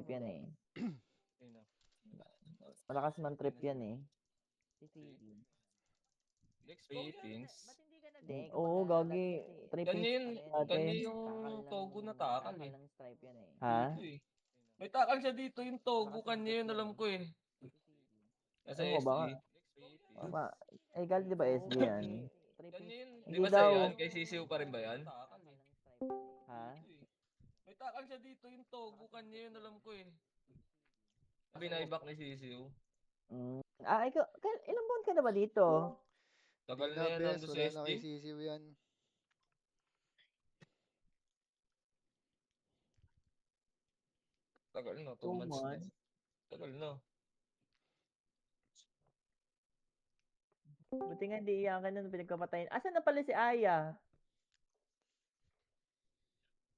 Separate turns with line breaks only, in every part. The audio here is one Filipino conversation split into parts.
yan eh.
Sino?
Malakas man trip yan eh. Si Philly.
Philippines.
Oo, gagi. Tripping
Kanya yung Togo na takal eh.
ng stripe yan eh. Ha?
Dito eh. May takal siya dito yung Togo. Kanya yun alam ko eh. Nasa
Ano ko ba nga?
SG.
Tama. Eh, galing di ba SG yan?
Kanya yun. Di
Hindi
ba
daw.
sa yan? Kay Sisiw pa rin ba yan?
Ha?
May takal siya dito yung Togo. Kanya yun alam ko eh. Binaybak ni Sisiw.
Ikaw, ilang buwan ka na ba dito?
Tagal
Di
na
na,
yan
bes.
nando sa
Wala na
SG.
kay Sisiw yan.
Tagal na. 2
2
months na.
months.
Tagal na.
Buti nga di iyakan nun pinagpapatayin. Asan na pala si Aya?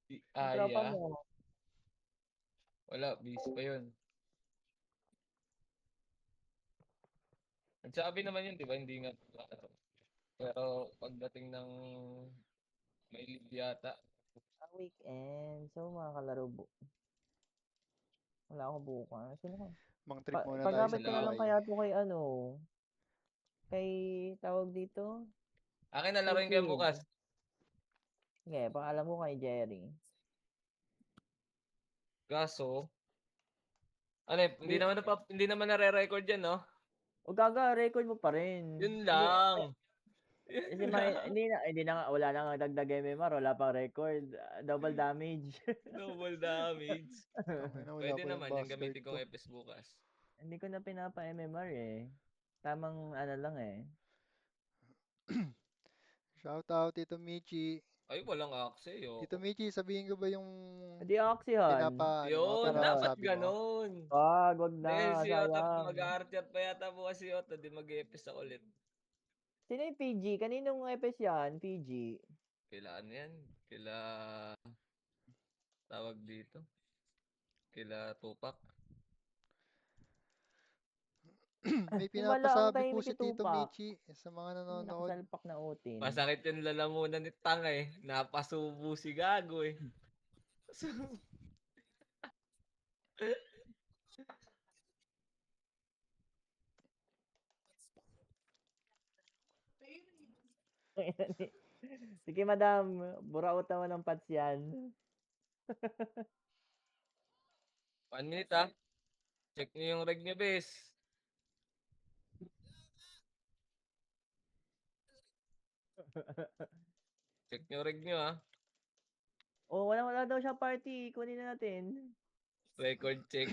Si
Yung tropa
Aya.
mo.
Wala. Busy pa yun. Nagsabi naman yun, di ba? Hindi nga. Pero pagdating ng may leave yata.
Weekend. So, mga kalaro wala ako bukas. Sino ka?
Mang trip muna tayo sa
Paggamit ko na lang
Dubai.
kaya to kay ano. Kay tawag dito.
Akin na laruin kayo bukas.
Sige, paalam ko kay Jerry.
Kaso, ano eh, hindi naman nare-record yan, no?
O gaga, record mo pa rin.
Yun lang.
Kasi hindi na nga, wala na nga dagdag MMR, wala pang record. Double damage.
Double damage.
Wala
Pwede
pa yung
naman yung
bastard
gamitin
ko.
kong FS bukas.
Hindi ko na pinapa MMR eh. Tamang ano lang eh.
Shout out, Tito Michi.
Ay, walang akse, yo.
Tito Michi, sabihin ko ba yung
Hindi Oxyhan.
Yun,
para
dapat
sabi mo?
ganun.
Wag
Dahil
na,
si Otto,
sayang.
mag-aartiat pa yata bukas si Otto, di mag-FS ako ulit.
Sino yung PG? Kaninong FS yan? PG?
Kailan yan? Tawag dito. Kila Tupac.
May
Himala ang
pinapasabi po
tahimik
si
ni
Tito
Tupac.
Michi sa mga nanonood.
Nakasalpak na utin.
Masakit yung lalamunan ni Tang eh. Napasubo si Gago eh.
Sige madam, buraot naman ng pats yan.
1 minute ah. Check nyo yung reg nyo, bes. Check nyo reg nyo ah.
Oh, wala daw siya party. Kunin na natin.
Record check.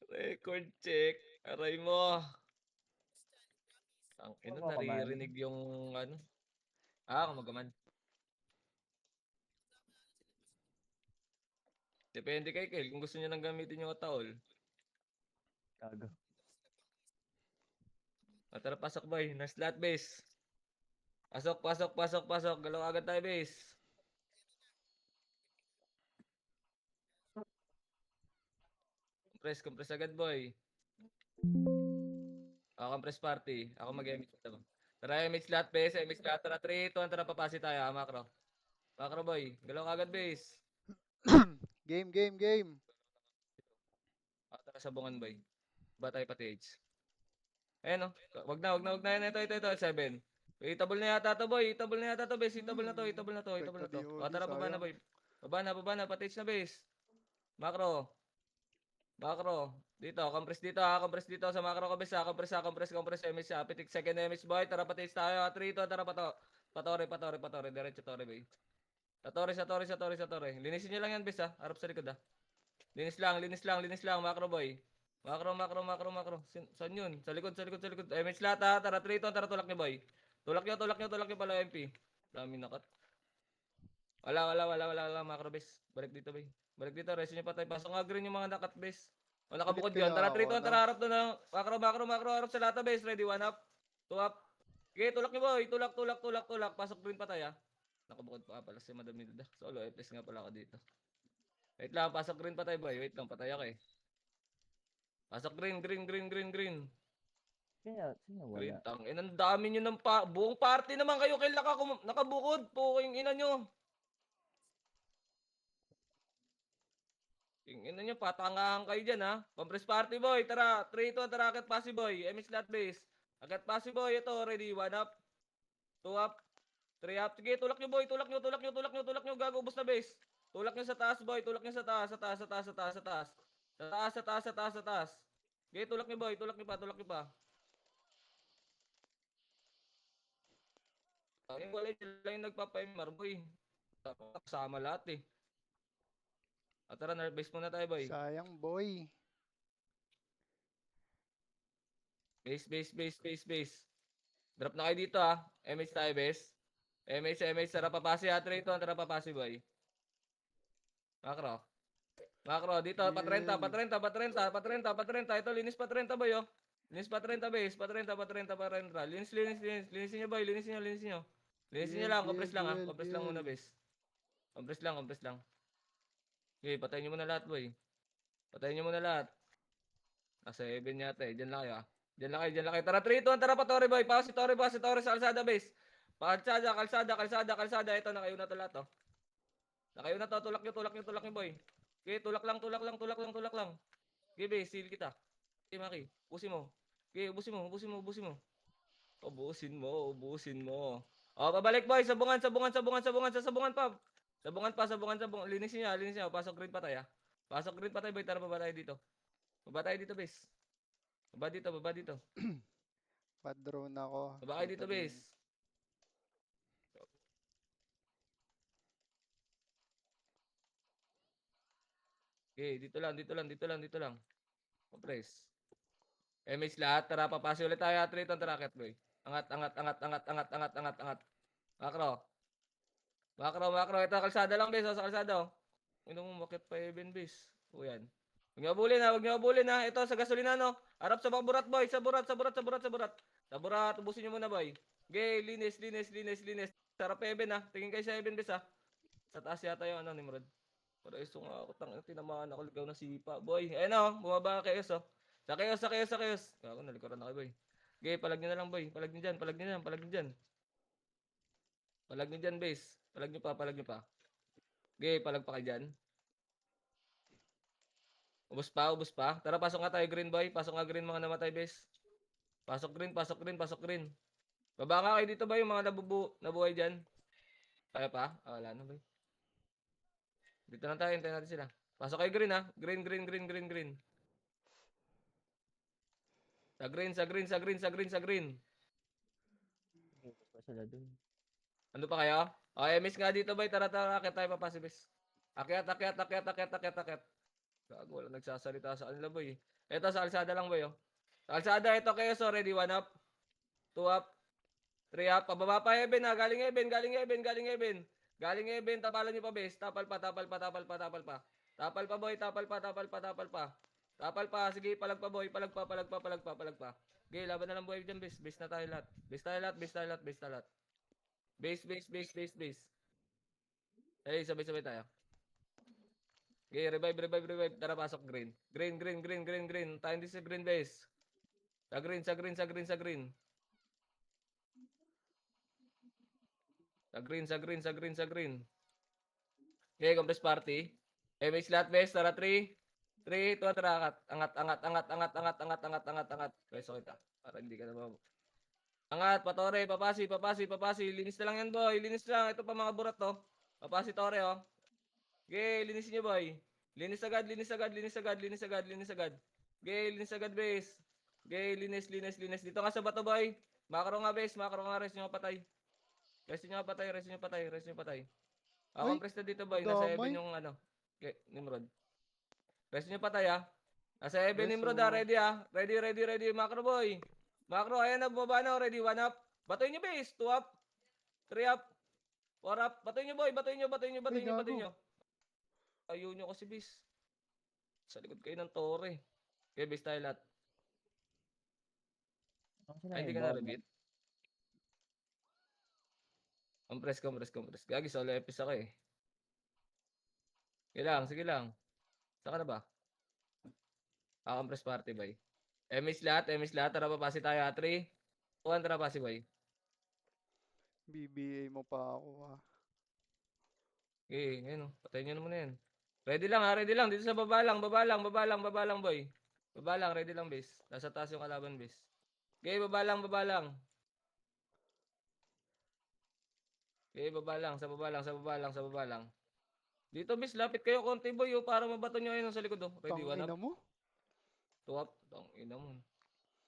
Record check. Aray mo. Ang ina, naririnig yung ano. Kumagaman. Depende kay Kel kung gusto niya nang gamitin yung ataol.
Gago.
Tara, pasok boy. Na slot base. Pasok. Galaw agad tayo base. Compress agad boy. Compress party. Ako mag-MH ito. Tara, MH slot base. MH slot. Tara, 3, 2, tara, papasi tayo. Macro. Macro boy. Galaw agad base.
Game.
Tara, sabungan boy. Ba tayo pati H. Ayan o. Wag na yan. Ito. 7. Itable na yata to boy. Itable na to base. Itable na to. Tara, baba na boy. Baba na. Pati H na base. Macro. Dito. Compress dito ha. Compress dito sa macro ko base ha. Compress. MH ha. Pitik second MH boy. Tara, pati H tayo. 3, 2. Tara, Patore. Diretso tore boy. Sa tore. Linisin nyo lang yan base ha. Harap sa likod ha. Linis lang. Macro boy. Macro. Saan yun? Sa likod. MH lahat ha. Tara, 3, 2, tara, tulak nyo boy. Tulak nyo pala MP. Dami nakat. Wala. Macro base. Balik dito boy. Resin nyo pa tayo. Pasok nga green yung mga nakat base. Wala ka bukod yun. Tara, 3, 2, tara, harap doon na. Macro, harap sa lata base. Ready, 1 up. 2 up. Okay, tulak nyo boy. Tulak. Pasok green pa tayo. Nakabukod pa pala si Madam Nilda. Solo FS nga pala ako dito. Wait lang, pasok green pa tayo boy. Wait lang, patay ako eh. Pasok green.
Kaya, sino wala?
Green tang. Ang dami nyo ng buong party naman kayo. Kailan nakabukod po yung ina nyo. Tingnan nyo, patangahan kayo dyan, ha? Compress party, boy. Tara, 3-2, tara, akit pasi, boy. MS Lat Base. Akit pasi, boy. Ito, ready. 1 up, 2 up, 3 up. Sige, tulak nyo, boy. Tulak nyo, tulak nyo, tulak nyo, tulak nyo. Gago, ubos na base. Tulak nyo sa taas, boy. Tulak nyo sa taas, sa taas, sa taas, sa taas, sa taas. Sa taas, sa taas, sa taas, sa taas. Sige, tulak nyo, boy. Tulak nyo pa, tulak nyo pa. Ay, wala sila yung nagpapa-MR, boy. Kasama lahat, eh. Tara, nerf base muna tayo, boy.
Sayang, boy.
Base, base, base, base, base. Drop na kayo dito, ha. MH tayo, base. MH, tara papasi, ha. 3-2, tara papasi, boy. Macro. Macro, dito, pa 30, pa 30, pa 30, pa 30, pa 30. Ito, linis pa 30, boy, oh. Linis pa 30, base. Pa 30, pa 30, pa 30. Linis, linis, linis. Linisin nyo, boy. Linisin nyo, linisin nyo. Linisin nyo lang, compress lang, ha. Compress lang muna, base. Compress lang, compress lang. Okay, patayin nyo muna lahat, boy. Patayin nyo muna lahat. Nasa 7 yata, eh. Diyan lang kayo, ha. Diyan lang kayo, diyan lang kayo. Tara, 3-2, tara pa, Torre, boy. Pa si Torre sa kalsada, base. Kalsada, kalsada, kalsada, kalsada. Ito, nakayo na to lahat, oh. Nakayo na to, tulak nyo, tulak nyo, tulak nyo, boy. Okay, tulak lang, tulak lang, tulak lang, tulak lang. Okay, base, seal kita. Okay, Maki, ubusin mo. Okay, ubusin mo, ubusin mo, ubusin mo. Ubusin mo, ubusin mo. Oh, pabalik, boy. Sabungan, sabungan, sabungan, sabungan, sabungan pa. Sabungan pa, sabungan, sabungan. Linisin niya, linisin niya. Pasok green pa tayo, ah. Pasok green pa tayo, boy. Tara, baba tayo dito. Baba tayo dito, base. Baba dito, baba dito.
Pa-drone ako.
Baba kayo dito,
Sasabihin.
base. Okay, dito lang, dito lang, dito lang, dito lang. Compress. MH lahat, tara, papasok ulit tayo. Athlete, tara, akit, boy. Angat, angat, angat, angat, angat, angat, angat, angat. Macro. Macro, macro. Ito, kalsada lang, base. Sa kalsada, oh. Ino mo, bakit pa even, base? O, yan. Huwag niyo abulin, ha. Huwag niyo abulin, ha. Ito, sa gasolina, no. Harap sa burat, boy. Sa burat, sa burat, sa burat, sa burat. Sa burat, ubusin niyo muna, boy. Okay, linis, linis, linis, linis. Sarap even, ha. Tingin kayo sa even, base, ha. Sa taas yata yung ano, Nimrod. Para iso nga ako, tinamaan ako, ligaw na sipa. Boy, ayun, oh. Bumaba ka, Kayos, oh. Sa Kayos, sa Kayos, sa Kayos. Ako, nalikuran na kayo, boy. Okay, palag niyo na lang, boy. Palag niyo dyan, palag niyo dyan, palag niyo dyan. Palag niyo dyan, base. Palag niyo pa, palag niyo pa. Okay, palag pa kayo dyan. Ubus pa, ubus pa. Tara, pasok nga tayo, green, boy. Pasok nga green, mga namatay, base. Pasok green, pasok green, pasok green. Baba nga kayo dito, boy, yung mga nabuhay dyan. Kaya pa? Wala na, boy. Dito lang tayo, hintayin natin sila. Pasok kayo green, ha. Green, green, green, green, green. Sa green, sa green, sa green, sa green, sa green.
Pa sila dun.
Ano pa kayo? Okay, miss nga dito, boy. Tara, tara, akit tayo papasibis. Akyat, akyat, akyat, akyat, akyat, akyat. Gago, wala nagsasalita sa kanila, boy. Ito, sa kalsada lang, boy, oh. Sa kalsada, ito kayo, so ready. 1 up, 2 up, 3 up. Pababa pa, Eben, ha. Galing Eben, galing Eben, galing Eben. Galing Eben, tapalan niyo pa, base. Tapal pa, tapal pa, tapal pa, tapal pa. Tapal pa, boy, tapal pa, tapal pa, tapal pa. Tapal pa, sige, palag pa, boy. Palag pa, palag pa, palag pa, palag pa. Okay, laban na lang, boy, dyan, base. Base na tayo lahat. Base tayo lahat, base tayo lahat, base tayo lahat. Base, base, base, base, base. Hey, sabay-sabay tayo. Okay, revive, revive, revive. Tara, pasok green. Green, green, green, green, green. Tayo din sa green base. Sa green, sa green, sa green, sa green. Sa green, sa green, sa green, sa green. Okay, compress party. MH lahat base. Tara, 3. 3, 2, tara, angat, angat, angat, angat, angat, angat, angat, angat, angat. Pwesto kita. Para hindi ka na mababa. Angat, patore, papasi, papasi, papasi. Linis na lang yan, boy. Linis lang. Ito pa mga burat, to. Papasi, tore, oh. Okay, linisin niyo, boy. Linis agad, linis agad, linis agad, linis agad, linis agad. Okay, linis agad, base. Okay, linis, linis, linis. Dito nga sa bato, boy. Macro nga, base. Macro nga, rest nyo patay. Rest nyo patay, rest nyo patay, rest nyo patay.
Uy,
Compress na dito, boy. Nasa
damay.
7 yung ano. Okay, Nimrod. Rest nyo patay, ah. Nasa 7
Yes,
Nimrod,
oh.
ah. Ready, ah. Ready, ready, ready. Macro, boy. Macro, ayan na, bumaba na. Ready, 1 up. Batoy nyo, base. 2 up. 3 up. 4 up. Batoy nyo, boy. Batoy nyo, batoy nyo, batoy
Uy,
nyo, batoy
gago.
nyo. Ayaw nyo kasi, base. Sa likod kayo ng tore. Okay, base tayo lahat.
Ako sila
Ay, hindi
yung
ka
bawal.
na-reveal. Compress, compress, compress. Gagi, solo episode ako eh. Sige lang, sige lang. Saan ka na ba? Compress party, boy. MS lahat. Tara, papasi tayo. 3, 2, tara, pasi, boy.
BBA mo pa ako, ha.
Okay, ayun o. Patayin nyo naman yan. Ready lang ha, ready lang. Dito sa baba lang, baba lang, baba lang, baba lang, boy. Baba lang, ready lang, base. Nasa taas yung kalaban, base. Okay, baba lang, baba lang. Okay, baba lang, sa baba lang, sa baba lang, sa baba lang. Dito, base, lapit kayo konti, boy, oh, para mabato nyo ayun sa likod, oh. Ready, one up,
Tangina mo.
two up. Tangina mo.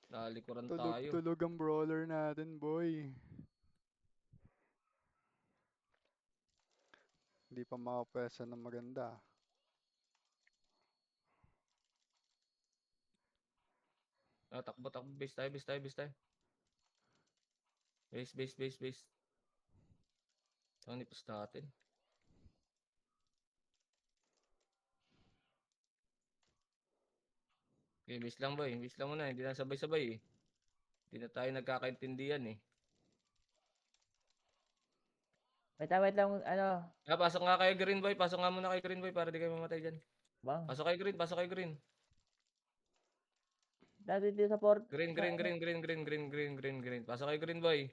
Nalikuran tayo.
Tulog-tulog ang brawler natin, boy. Hindi pa makapwesto ng maganda.
Takbo, takbo, base tayo, base tayo, base tayo. Base, base, base, base. Ang nipos natin. Okay, base lang, boy. Base lang muna, hindi na sabay-sabay, eh. Hindi na tayo nagkakaintindihan, eh.
Wait lang, ano,
Pasok nga kayo green, boy. Pasok nga muna kay green, boy, para di kayo mamatay dyan.
bang.
Pasok kayo green, pasok kayo green.
Dati dito sa port,
Green,
sa
green,
ano,
green, green, green, green, green, green, green. Pasok kayo green, boy.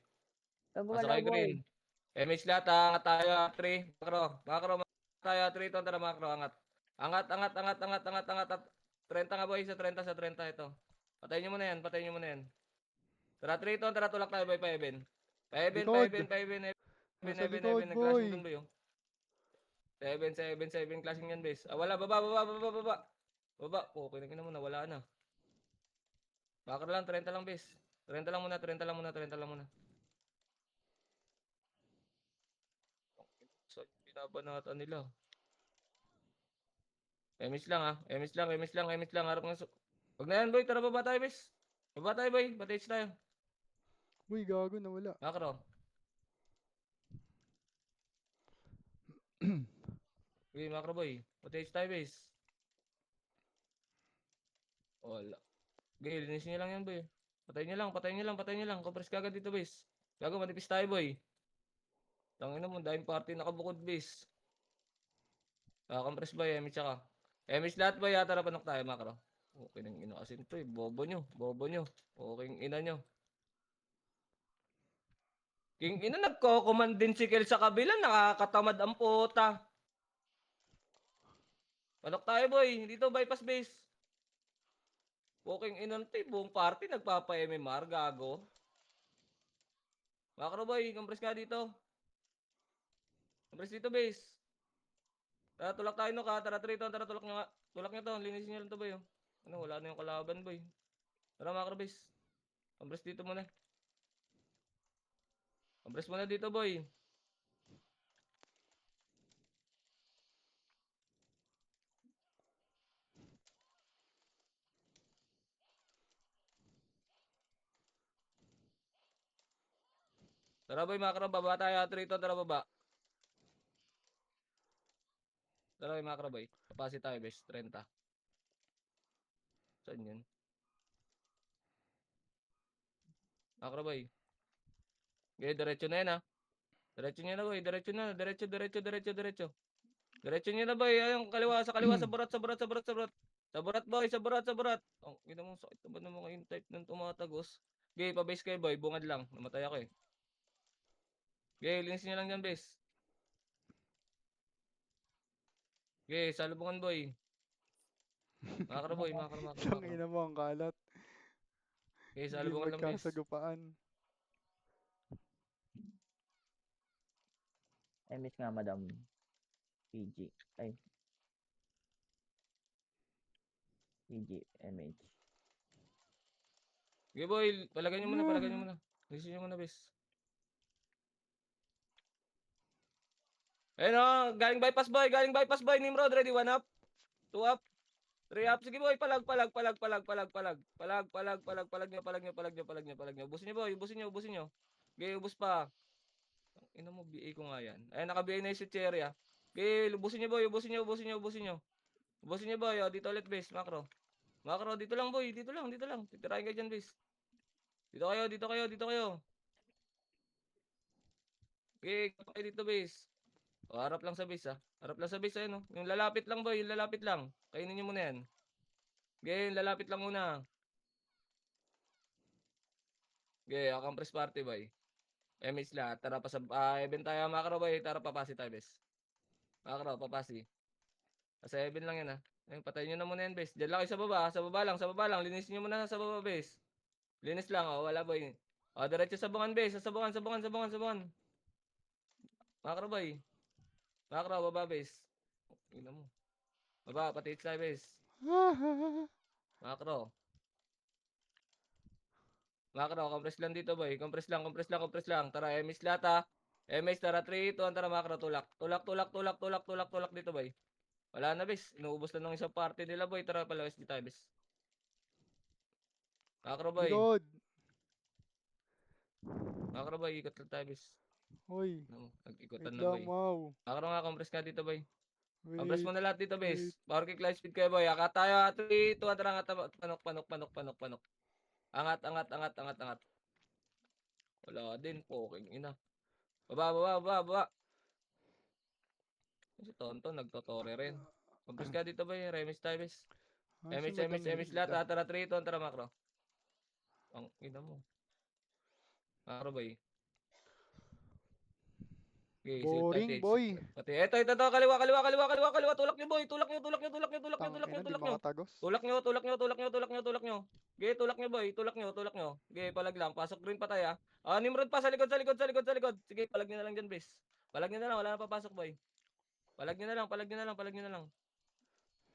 Pasok
gumalaw
kayo
boy.
green. MH lahat, angat tayo, 3. Makro, makro, tayo, 3, ito, tara, makro, angat. Angat, angat, angat, angat, angat, angat. 30 nga, boy, sa 30, sa 30, ito. Patayin nyo muna yan, patayin nyo muna yan. Tara, 3, ito, tara, tulak tayo, boy, pa Eben. Pa Eben, pa
Likod.
Eben, pa Eben, Eben,
Nasa
Eben,
likod,
Eben, nag-clashing
boy.
dun, boy, oh. 7, 7, 7, clashing yan, base. Wala, baba, baba, baba, baba. Baba, okay na muna, wala na. Bakar lang, 30 lang, base. 30 lang muna, 30 lang muna, 30 lang muna. So, binabanatan nila. MS lang ah. MS lang, MS lang, MS lang. Harap ng... Huwag na yan, boy. Tara, baba tayo, bes. Baba tayo, boy. Batage tayo.
Uy, gago, nawala.
Makro. Uy, makro, boy. Batage tayo, bes. Wala. Okay, linisin nyo lang yan, boy. Patayin nyo lang, patayin nyo lang, patayin nyo lang. Compress kagad dito, bes. Gago, manipis tayo, boy. Tangin na mo, dahil party nakabukod, bes. Compress, boy. MS tsaka. MS lahat, boy. Tara, panok tayo, makro. Okay nang ina kasi ito, eh. Bobo nyo, bobo nyo. Okay ang ina nyo. King ina, nagko-command din si Kel sa kabila, nakakatamad ang puta. Panok tayo, boy. Dito, bypass base. Walking inante, buong party nagpapa-MMR, gago. Macro, boy. Compress nga dito. Compress dito, base. Tara, tulak tayo, no, ka. Tara, trito. Tara, tulak nyo nga. Tulak nyo to. Linisin nyo lang to, boy. Oh. Ano, wala na yung kalaban, boy. Tara, macro, base. Compress dito muna. Compress muna dito, boy. Tara, boy, macro. Baba tayo. Trito, tara, baba. Tara, boy, macro, boy. Kapasi tayo, base. 30. Saan yun? Macro, boy. Okay, diretso na yan, ha. Diretso nyo na, boy. Diretso na. Diretso, diretso, diretso, diretso. Diretso nyo na, boy. Ayun, kaliwa, sa kaliwa, sa barat, sa barat, sa barat, sa barat. Sa barat, boy, sa barat, sa barat. Ang ina mo, sakit naman ng mga yung type ng tumatagos. Okay, pa-base kayo, boy. Bungad lang. Namatay ako, eh. Okay, linisin nyo lang dyan, base. Okay, salubungan, boy. Makakara, boy. Makakara, makakara, makakara.
Tangina mo, ang kalat.
Okay,
Hindi
salubungan lang, base.
magkasagupaan.
MS nga, madam. PG. Ay. PG, MH.
Okay, boy. Palagay nyo muna, palagay nyo
Ah.
muna. Linisin nyo muna, base. Ayun, oh. Galing bypass, boy. Galing bypass, boy. Nimrod, ready? 1 up. 2 up. 3 up. Sige, boy. Palag, palag, palag, palag, palag, palag. Palag, palag, palag, palag nyo, palag nyo, palag nyo, palag nyo, palag nyo. Ubusin nyo, boy. Ubusin nyo, ubusin nyo. Okay, ubus pa. Ina mo, BA ko nga yan. Ayun, naka-BA na yung si Cherry, ah. Okay, ubusin nyo, boy. Ubusin nyo, ubusin nyo, ubusin nyo. Ubusin nyo, boy. Oh, dito ulit, base. Macro. Macro, dito lang, boy. Dito lang, dito lang. Titirahin kayo dyan, base. Dito kayo, dito kayo, dito kayo. Okay, kayo dito, base. O, harap lang sa base, ah. Harap lang sa base, ayun, oh. Yung lalapit lang, boy. Yung lalapit lang. Kainin nyo muna yan. Okay, yung lalapit lang muna. Okay, akang press party, boy. MH lahat. Tara pa sa event tayo, macro, boy. Tara papasi tayo, bes. Macro, papasi. 7 lang yan, Ayun, patayin nyo na muna yan, base. Diyan lang kayo sa baba lang. Linisin nyo muna sa baba, base. Linis lang, wala boy. Diretso sa bungan, base. Sa bungan. Macro boy. Macro, baba, base. Tingnan mo. Baba, pati hits tayo, base. Macro. Compress lang dito, boy. Compress lang. Tara, MS lata. MS, tara, 3, 2, tara, macro, tulak. Tulak dito, boy. Wala na, bes. Inuubos na ng isang party nila, boy. Tara, palawis dito tayo, bes. Macro, boy.
Likod.
Macro, boy. Ikot lang tayo, bes.
Hoy.
Nag-ikotan
Wait
na, boy.
lang, Mau.
Macro nga, compress ka dito, boy. Compress
Wait.
mo na lahat dito, bes.
wait.
Power kick, light speed kayo, boy. Akat tayo, 3, 2, tara, angat. Panok. Angat. Wala din, poking ina. Baba. Si Tonto, nagtotore rin. Compress ka dito, boy. Remis tayo, bes.
Si Madam
MS
Hilda.
lahat, tara, 3, 2, tara, macro. Ang ina mo. Macro, boy. Okay,
Boring, boy.
Pati, eto, kaliwa. Tulak nyo, boy. Tulak nyo.
Tangina, di makatagos.
Tulak nyo. Okay, tulak nyo, boy. Tulak nyo. Okay, palag lang. Pasok green pa tayo, Nimrod pa, sa likod. Sige, palag nyo na lang dyan, bes. Palag nyo na lang, wala na papasok, boy. Palag nyo na lang.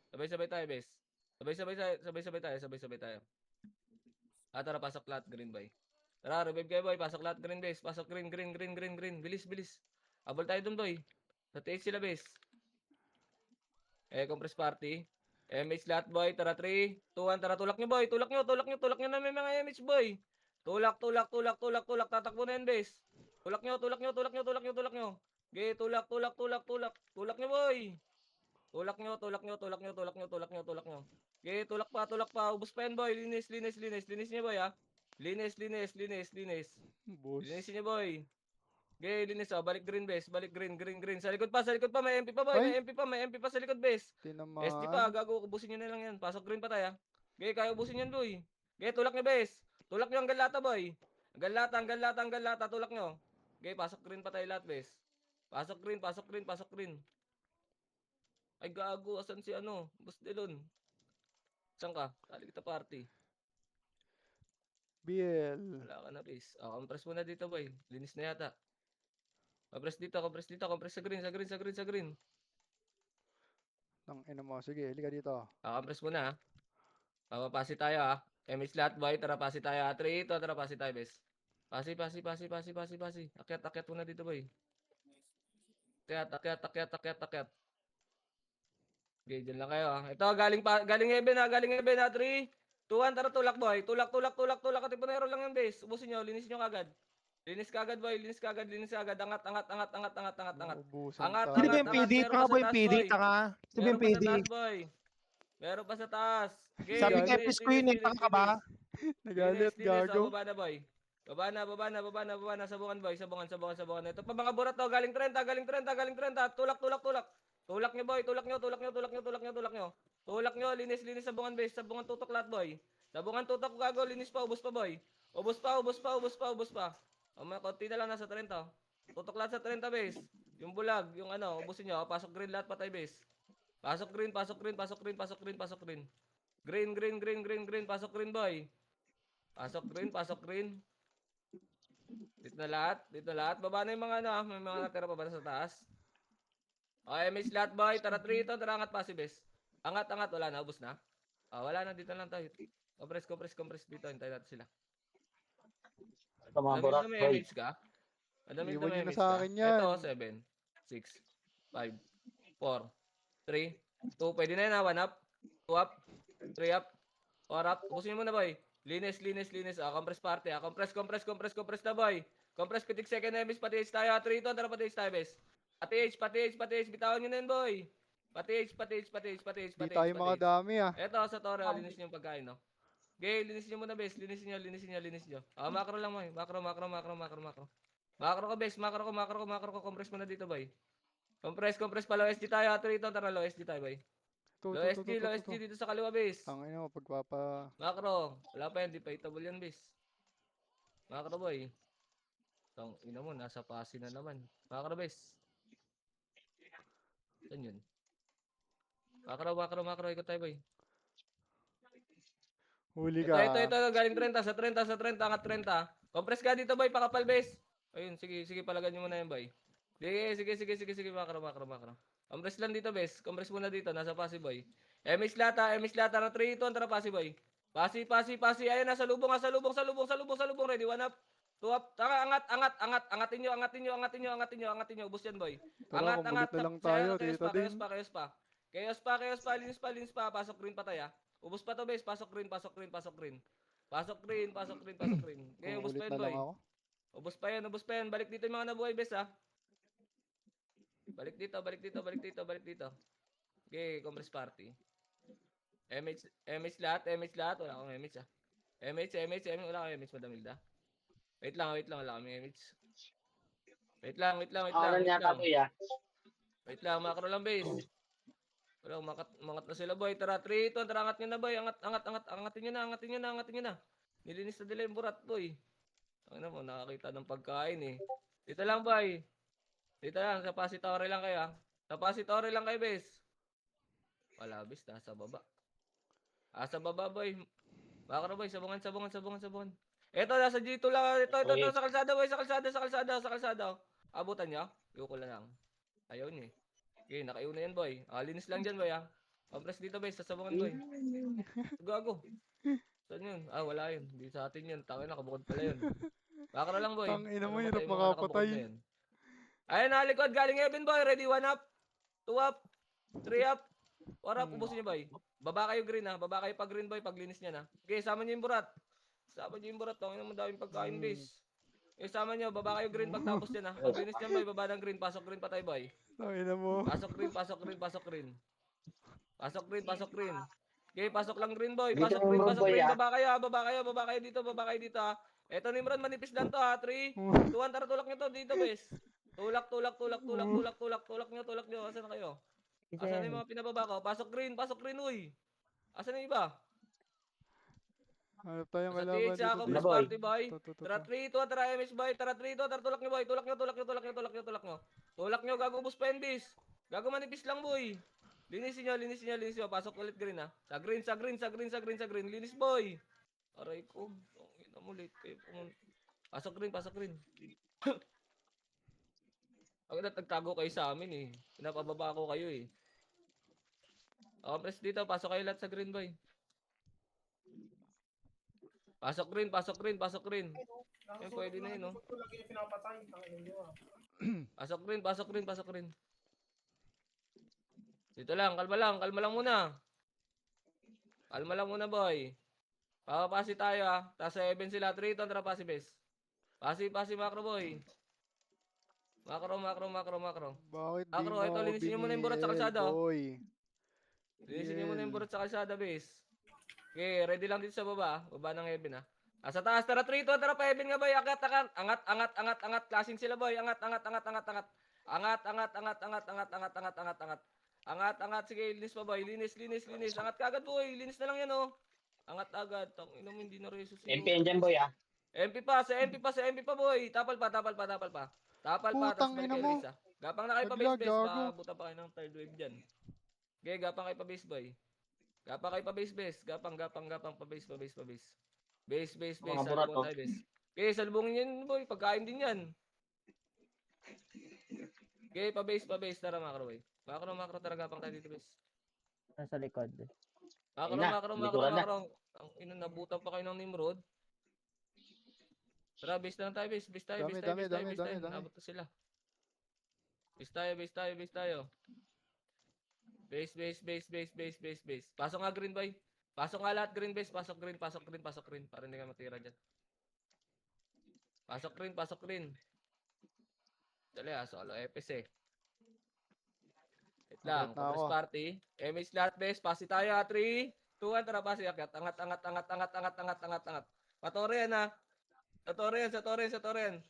Sabay-sabay tayo, bes. Sabay-sabay tayo. Tara, pasok lahat, green, boy. Tara, revive kayo, boy. Pasok lahat, green, base. Pasok green. Bilis. Abol tayo dun, boy. Sa TH sila, base. Compress party. MH lahat, boy. Tara, 3, 2, 1. Tara, tulak nyo, boy. Tulak nyo na may mga MH, boy. Tulak. Tatakbo na yan, base. Tulak nyo. Okay, tulak. Tulak nyo, boy. Tulak nyo. Okay, tulak pa. Ubus pa yan, boy. Linis nyo, boy, Linis.
Boss.
Linisin nyo, boy. Okay, linis, balik green, base. Green. Sa likod pa. May MP pa, boy.
Ay!
May MP pa sa likod, base. SD pa,
Tinamaan.
gago. Ubusin nyo na lang yan. Pasok green pa tayo, Okay, kaya ubusin yan, boy. Okay, tulak nyo, base. Tulak nyo hanggang lata, boy. Hanggang lata. Tulak nyo. Okay, pasok green pa tayo lahat, base. Pasok green. Ay, gago. Asan si Boss Delon? Saan ka? Tali kita party.
BL.
Wala ka na, base. Compress mo na dito, boy. Linis na yata. Compress dito. Compress sa green.
Ina mo. Sige, halika dito.
Compress mo na, Papasi tayo, MH lahat, boy. Tara, pasi tayo, 3, 2, tara, pasi tayo, bes. Pasi. Akyat muna dito, boy. Akyat. Okay, dyan lang kayo, Ito, galing heaven, 3, 2, 1, tara, tulak, boy. Tulak. Katipunero lang yan, bes. Ubusin nyo, linisin nyo kagad. Linis kagad, boy. Angat.
Naubusan
Sino ba
tayo.
yung PD? Taka ba yung PD? Taka. Sino ba yung PD?
Meron pa sa taas. Okay,
Sabi
Galit.
kay Pes ko yun, taka ka ba?
Nagalit, gago.
Baba na, boy. Baba na. Sabungan, boy. Sabungan. Ito pa mga burat to. Galing 30. Tulak. Tulak nyo, boy. Tulak nyo. Linis. Sabungan, base. Sabungan tutok lahat, boy. Sabungan tutok, gago. Linis pa. Ubus pa, boy. Ubus pa. May konti na lang nasa 30. Tutok lahat sa 30, base. Yung bulag, yung ubusin nyo. Pasok green lahat, patay, base. Pasok green. Green. Pasok green, boy. Pasok green. Dito na lahat. Baba na yung mga may mga natira pa ba sa taas? Okay, miss lahat, boy. Tara, 3 ito. Tara, angat pa si bes. Angat. Wala na, ubos na. Wala na, dito lang tayo. Compress dito. Hintayin natin sila. Alam mo may image ka?
Iwan nyo na sa akin yan.
Ito, 7, 6, 5, 4, 3, 2. Pwede na yan, 1 up. 2 up. 3 up. 4 up. Ubusin mo na, boy. Linis. Compress party, Compress na, boy. Compress, pitik second emis, pati H tayo. 3 ito, tara, pati H tayo, bes. Pati H. Bitawan nyo na yun, boy. Pati H.
Di tayo makadami,
Ito, sa toro, linis nyo yung pagkain, Okay, linis nyo muna, bes. Linis nyo. Macro lang, boy. Macro ko, bes. Macro ko. Compress mo na dito, boy. Compress pa. Low SD tayo. 3 ito, tara, low SD tayo, boy. Low SD dito sa kaliwa, base.
Tangina mo, pagpapa...
Macro. Wala pa yan. Di pa itable yan, base. Macro, boy. Ina mo, nasa pasi na naman. Macro, base. Saan yun? Makro, ikot tayo boy.
Huli
Ito,
ka.
galing 30, sa 30, angat 30. Compress ka dito boy, pakapal base. Ayun, sige, palagan nyo muna yan boy. Sige, makro. Compress lang dito base, compress muna dito, nasa passive boy. MS lata, na 3, 2, tara passive boy. Pasi, ayun, nasa lubong, ready, 1 up. 2 up, angatin nyo, ubos yan boy.
Tara, kumulit na lang tayo, Tito Ding.
Chaos pa, linis pa, pasok green patay ah. Ubos pa to base, pasok green. Pasok green. Okay, ubos
Kumulit
pa yun
na lang
boy.
ako.
Ubos pa yan. Balik dito yung mga nabuhay base ah. Balik dito. Okay, compress party. MH lahat. Wala akong MH ah. MH, wala akong MH, madamilda. Wait lang, wala akong MH. Wait lang. Wait lang, macro lang base. Wala, umangat na sila boy. Tara, 3, 2, tara, angat nyo na boy. Angatin nyo na. Nilinis na nila yung burat boy. Ano mo, nakakita ng pagkain eh. Dito lang boy. Dito lang, sa Pasitore lang kayo ah. Sa Pasitore lang kayo bes. Wala bes, nasa baba. Sa baba boy. Macro boy, sabungan. Eto, nasa G2 lang. Ito, sa kalsada boy. Sa kalsada. Abutan nyo? Yuko lang. Ayaw nyo eh. Okay, nakaiuna yan boy. Linis lang dyan boy ah. Compress dito boy, sasabungan boy. Gago. Saan yun? Wala yun. Hindi sa atin yun. Tangin na, kabukod pala yun. Baka lang boy.
Tangina mo,
Ano
hirap
matay mga nakabukod
makapatay.
na yan. Ayun, nalikod. Galing Evan boy. Ready, 1 up. 2 up. 3 up. 4 up. Ubusin niyo boy. Baba kayo green ha. Baba kayo pag green boy. Paglinis niya na. Okay, sama niyo yung burat. Tangin na mo daming pagkain base. Sama nyo, baba kayo green pagtapos yan ha. Paglinis niyan boy, baba ng green. Pasok green pa tayo boy.
Tangina mo.
Pasok green. Okay, pasok lang green boy. Pasok green. Baba kayo dito ha. Eto Nimrod, manipis lang to ha. 3, 2, 1, tara tulak nyo to dito, bes. Tulak nyo. Asan na kayo? Asan na yung mga pinababa ko? Pasok green, uy. Asan na yung iba?
Hanap tayong
Sa
kalaban
TH
dito.
ako,
Ding.
press party boy.
To.
Tara 3, 2, tara MS boy. Tara 3, 2, tara tulak nyo boy. Tulak nyo. Tulak nyo, gago bus pa bis. Gago manipis lang boy. Linisin nyo. Pasok ulit green ha. Sa green. Linis boy. Aray ko. Ina mo late kayo. Pasok green. Ako nagtago kayo sa amin eh. Pinapababa ko kayo eh. Press dito. Pasok kayo lahat sa green boy. Pasok green. Yan, pwede na yun, no? Pasok green. Dito lang, kalma lang muna. Kalma lang muna, boy. Papapasi tayo, ha. Tapos 7 sila, 3, tara pasi, bes. Pasi, macro, boy. Macro.
Bakit di
Macro,
mo
ito,
ako
linisin nyo muna yung burot sa
binigel,
kalsada.
boy?
Linisin nyo muna yung burot sa kalsada, bes. Okay, ready lang dito sa baba, ha. Baba ng heaven, ha. Sa taas, tara 3, 2, tara pa heaven nga, boy. Angat. Klaseng sila, boy. Angat. Angat. Sige, linis pa, boy. Linis. Angat ka agad, boy. Linis na lang yan, oh. Angat agad. Tangina mo, hindi na reso siya.
MP yan dyan, boy, ah.
MP pa, boy. Tapal pa. Tapos
Putang
balik
ina
kayo
mo.
base, ha. Gapang na kayo pa
Naglag,
base.
gago.
Buta pa kayo ng third wave dyan. Okay, gapang kayo pa base, boy. Gapang kayo pa base. Gapang pa base. Base.
Mga burat,
Salubong
oh.
tayo, base. Okay, salubungin yan, boy. Pagkain din yan. Okay, pa base. Tara, macro, boy. Macro, tara, gapang tayo dito, base.
Nasa likod.
Macro.
likuran na.
Ang ina, nabutan pa kayo ng Nimrod. Tara, base lang tayo, base.
Dami.
Nabot na sila. Base tayo. Base. Pasok nga green, boy. Pasok nga lahat green, base. Pasok green. Para hindi ka matira dyan. Pasok green. Dali solo EPC. Wait lang,
Abot na
compress
ako.
party. MS lahat, base. Pasi tayo, 3, 2, 1, tara, pasi. Akyat. Angat. Patore yan, ha. Sa tore yan.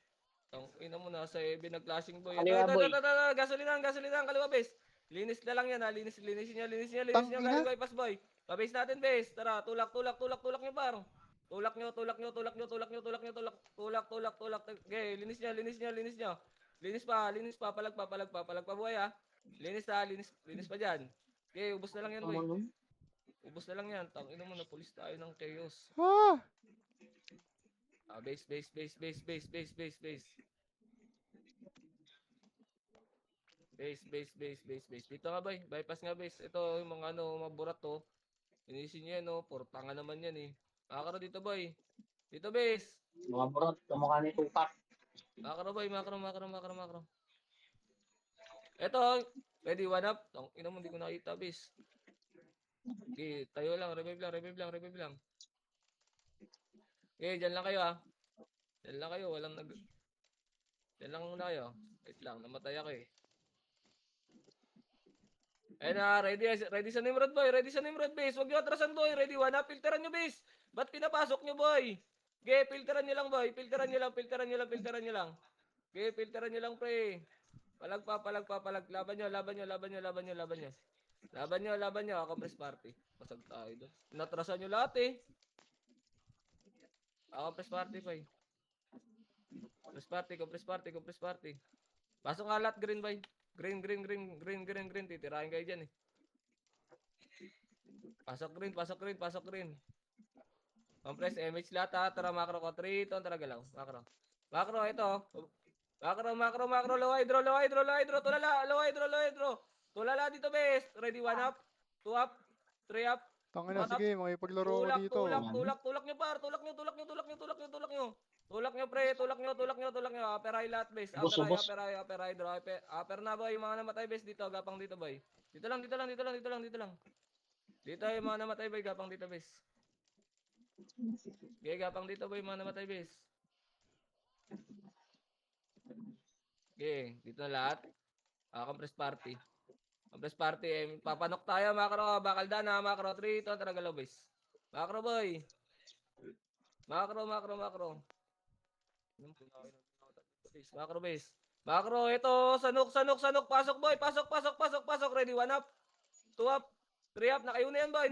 Ina mo na sa binag-clashing boy.
Kaliwa, boy.
Gasolinahan, kaliwa, base. Linis na lang yan, ha. Linisin niya.
Tangina.
Galing bypass, boy. Pa-base natin, base. Tara, tulak nyo, par. Tulak nyo. Okay, linis niya. Linis pa. Palag pa, buhay, ha. Linis pa dyan. Okay, ubos na lang yan, boy. Ubos na lang yan. Tangina mo, napulis tayo ng chaos.
Ah!
Base, base, base, base, base, base, base, base. Base, base, base, base, base. Dito nga, boy. Bypass nga, base. Ito, yung mga ano, mga burat to. Inisin nyo yan, no? Puro tanga naman yan, eh. Makakaro dito, boy. Dito, base.
Mga bro, kamukha ni Tupac.
Makakaro, boy. Makakaro. Ito, ready, one up. Ina mo, hindi ko nakita, base. Okay, tayo lang. Revive lang. Okay, dyan lang kayo, ah. Dyan lang kayo. Dyan lang muna kayo. Wait lang, namatay ako, eh. Ayun na, ready sa Nimrod, boy. Ready sa Nimrod, base. Huwag nyo atrasan, boy. Ready, one up. Filteran nyo, base. Ba't pinapasok nyo, boy? Okay, filteran nyo lang, boy. Filteran nyo lang. Okay, filteran nyo lang, pre. Palag. Laban nyo. Ako, press party. Pasag tayo doon. Natrasan nyo lahat, eh. Ako, press party, boy. Press party. Pasok nga lahat, green, boy. Green. Titirahin kayo dyan, eh. Pasok green. Compress, MH lahat, ha. Tara, macro ko. 3, ito, tara, galaw. Macro, ito. Macro. Low hydro. Tulala, low hydro. Tulala dito, best. Ready, 1 up. 2 up. 3 up.
Tangina, sige, makipaglaro ako dito.
Tulak nyo, par. Tulak nyo, pre. Tulak nyo. Aperay lahat, base. Aperay. Aper na, boy. Yung mga namatay, base. Dito, gapang dito, boy. Dito lang. Dito yung mga namatay, boy. Gapang dito, base. Okay, gapang dito, boy. Mga namatay, base. Okay, dito na lahat. Compress party. Papanok tayo, macro. Bakal dana, macro. 3, ito, tara, galaw, base. Macro, boy. Macro. Macro, base. Macro, ito. Sanok. Pasok, boy. Pasok. Ready, 1 up. 2 up. 3 up. Nakayo na yan, boy.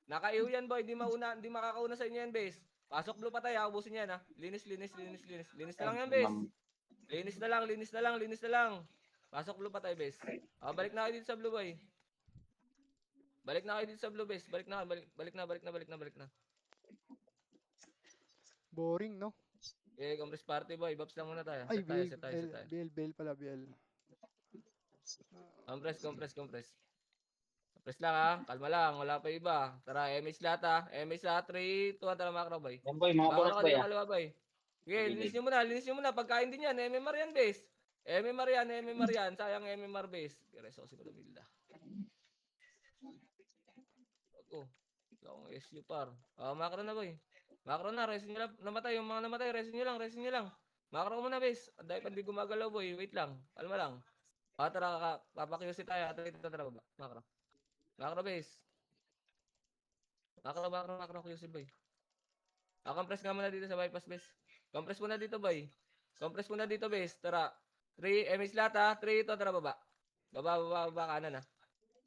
Nakayo yan, boy. Di makakauna sa inyo yan, base. Pasok blue pa tayo. Ubusin yan, ha. Linis na lang yan, base. Linis na lang. Pasok blue pa tayo, base. Balik na kayo dito sa blue, boy. Balik na.
Boring, no?
Okay, compress party, boy. Babs lang muna tayo.
Ay,
Set tayo.
BL pala, BL.
Compress. Compress lang, ha. Kalma lang. Wala pa iba. Tara, MH lahat, ha. MH lahat. 3, 2, tara, macro, boy.
Yan boy, mga burat
Macro ka
boy
din
ah.
ang kaliwa, boy. Okay, linis nyo muna. Pagkain din yan. MMR yan, base. MMR yan. Sayang MMR, base. Reso si Palabilda. Ako. Wala akong SU, par. Macro na, boy. Macro na. Resin nyo lang. Yung mga namatay. Resin nyo lang. Macro muna, base. Dahil pa hindi gumagalaw, boy. Wait lang. Kalma lang. Tara, papakyusi tayo. Tara, baba. Macro, base. Macro, QC, boy. Compress nga muna dito sa bypass, base. Compress muna dito, boy. Base. Tara. 3, MH lahat, ha. 3, ito, tara, baba. Baba, kanan, ha.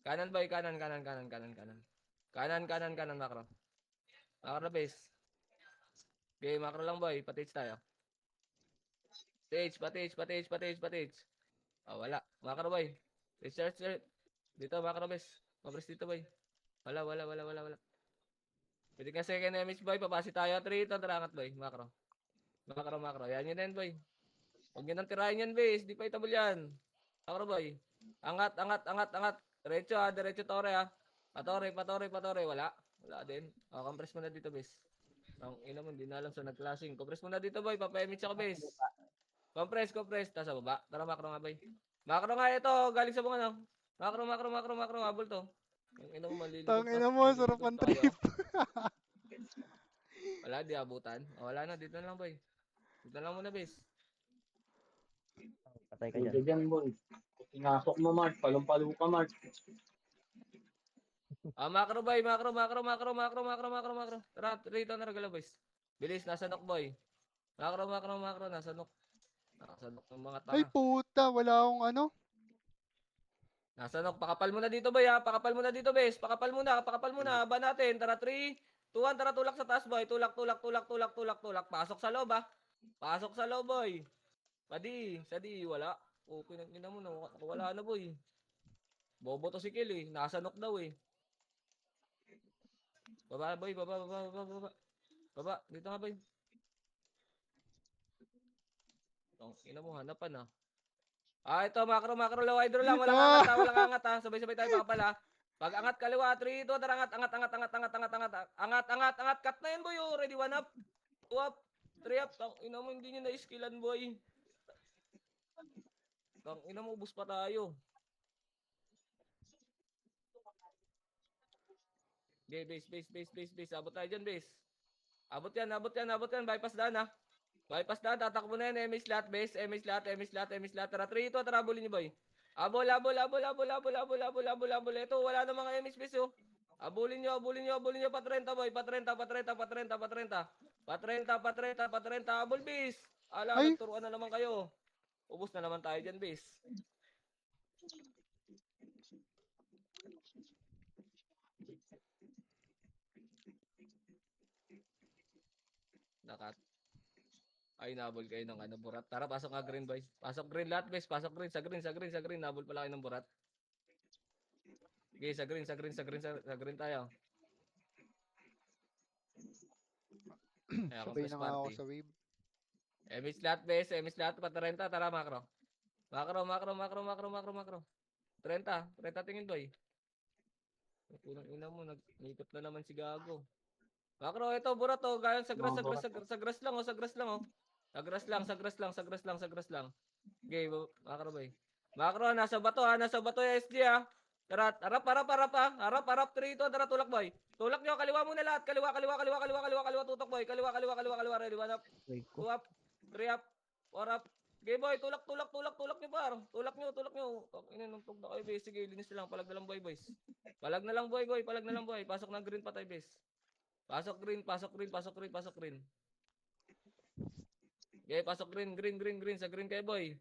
Kanan, boy. Kanan. Kanan, macro. Macro, base. Okay, macro lang, boy. Patage tayo. Patage. Wala. Macro, boy. Research. Dito, macro, base. Compress dito, boy. Wala. Pwede ka second MH, boy. Papasi tayo. 3, ito, tara, angat, boy. Macro. Yan yun din, boy. Huwag nyo nang tirahin yan, base. Di pa itabol yan. Macro, boy. Angat. Diretso, ha. Diretso, tore, ha. Patore. Wala din. Compress mo na dito, base. Ang ina mo, hindi na alam sa nag-clashing. Compress mo na dito, boy. Papa-MH ako, base. Compress. Tapos sa baba. Tara, macro nga, boy. Macro nga ito. Galing sa mga, ano. Macro. Habol to. Ang ina mo, malilipot.
Tangina mo, sarap ang trip.
Wala, di abutan. Wala na, dito na lang, boy. Dito na lang muna, base.
Patay ka
Hindi
dyan.
dyan boy. Pinasok mo Mark, palong-palo ka Mark.
Macro, boy. Macro. Tara, rito na regalo, boys. Bilis, nasa knock, boy. Macro. Nasa knock. Nasa knock ng mga
Ay,
tanga.
puta, wala akong ano.
Nasa knock. Pakapal mo na dito, boy, ha. Pakapal mo na dito, bes. Pakapal mo na. Haba natin. Tara, 3, 2, 1. Tara, tulak sa taas, boy. Tulak. Pasok sa loob, ha. Boy. Sadi. Wala. Okay, nagina mo na. Wala na, boy. Bobo to si Kill eh. Nakasanok daw eh. Baba, boy. Baba, baba, baba, baba. Baba, dito nga, boy. Oh, ina mo, hanapan ah. Ito, macro, macro, low hydro lang. Walang angat ha, walang angat ha. Sabay-sabay tayo papala. Pag angat kaliwa, 3, 2, tara, angat, angat, angat, angat, angat, angat, angat, angat, angat, angat, cut na yan, boy. Oh. Ready, 1 up. 2 up. 3 up. Tang ina mo, hindi nyo na-skillan, boy. Tang ina mo, ubus pa tayo. Okay, base. Abot tayo dyan, base. Abot yan. Bypass daan, ha. Bypass daan, tatakbo na yan. MH lahat, base. MH lahat. Tara, 3 ito. Tara, bulin nyo, boy. Abol. Ito, wala na mga MH, base, oh. Abulin nyo. Pa 30, boy. Pa 30. Abol, base. Ala,
Ay!
nagturuan na naman kayo. Ubus na naman tayo dyan, base. Nakat. Ay, nabol kayo ng ano, burat. Tara, pasok nga green, boy. Pasok green lahat, bes. Pasok green, sa green. Nabol pala kayo ng burat. Okay, sa green tayo. Kaya
Sabay na nga ako
party.
sa wave.
MS lahat, bes. MS lahat, pa 30. Tara, macro. Macro. 30 tingin, boy. Unang ina mo, nag-ikot na naman si Gago. Macro, ito, burat, oh. Gayang sa grass lang, oh. Sa grass lang. Okay, macro, boy. Macro, nasa bato, ha. Nasa bato, SG, ha. Tara, harap, 3 ito. Tara, tulak, boy. Tulak nyo, kaliwa muna lahat. Kaliwa, tutok, boy. Kaliwa, ready, 1 up. 2 up, 3 up, 4 up. Okay, boy, tulak nyo, par. Tulak nyo. Inanong na kayo, boy. Sige, linis na lang. Palag na lang, boy, boys. Palag na lang, boy. Pasok na green pa tayo, boys. Pasok green. Okay, pasok green. Sa green kayo, boy.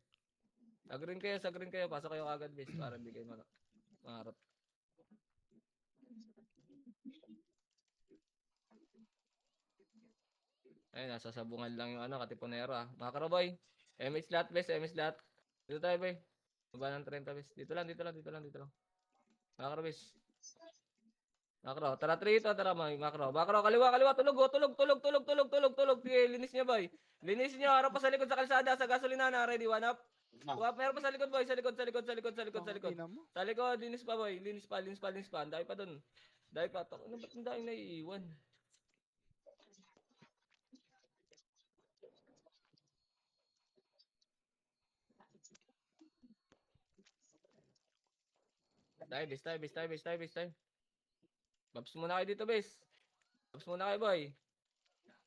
Sa green kayo. Pasok kayo agad, boys. Para hindi kayo maharap. Ayun, nasa sabungan lang yung ano, Katipunero, ah. Macro, boy. MH lahat, bes. Dito tayo, boy. Baba ng 30, bes. Dito lang. Macro, bes. Macro, tara 3 ito, tara, macro. Kaliwa, tulog. Sige, linis niya, boy. Linis niyo, harap pa sa likod sa kalsada, sa gasolinana. Ready, 1 up. Meron pa sa likod, boy. Sa likod.
Ina mo.
Sa likod, linis pa, boy. Linis pa. Ang dami pa dun. Ba't ang dami naiiwan? Tayo. Babs muna kayo dito, bes. Babs muna kayo, boy.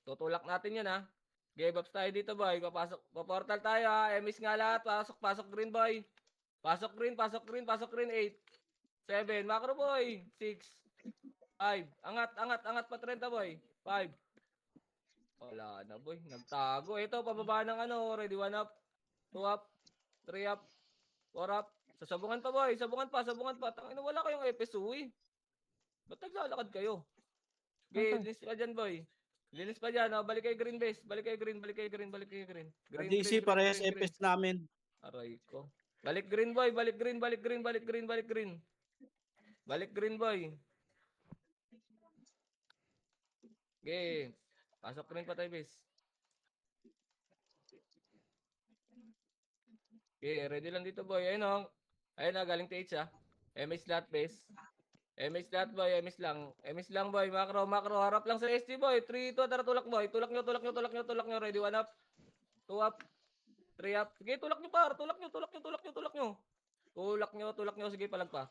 Tutulak natin yan, ha. Okay, babs tayo dito, boy. Paportal tayo, ha. MS nga lahat. Pasok green, boy. Pasok green. 8. 7. Macro, boy. 6. 5. Angat pa 30, boy. 5. Wala na, boy. Nagtago. Ito, pababa ng ano. Ready, 1 up. 2 up. 3 up. 4 up. Sasabungan pa, boy. Sabungan pa. Tangina, wala kayong FSU, eh. Ba't naglalakad kayo? Okay, linis pa dyan, boy. Linis pa dyan, oh. Balik kayo green, base. Balik kayo green.
DC parehas FS namin.
Aray ko. Balik green, boy. Balik green, boy. Okay. Pasok green pa tayo, base. Okay, ready lang dito, boy. Ayun, oh. Ayun na, galing TH, ah. MH lahat, base. MH lahat, boy. MS lang, boy. Macro. Harap lang sa SG, boy. 3, 2, tara, tulak, boy. Tulak nyo. Ready, 1 up. 2 up. 3 up. Sige, tulak nyo, par. Tulak nyo. Sige, palag pa.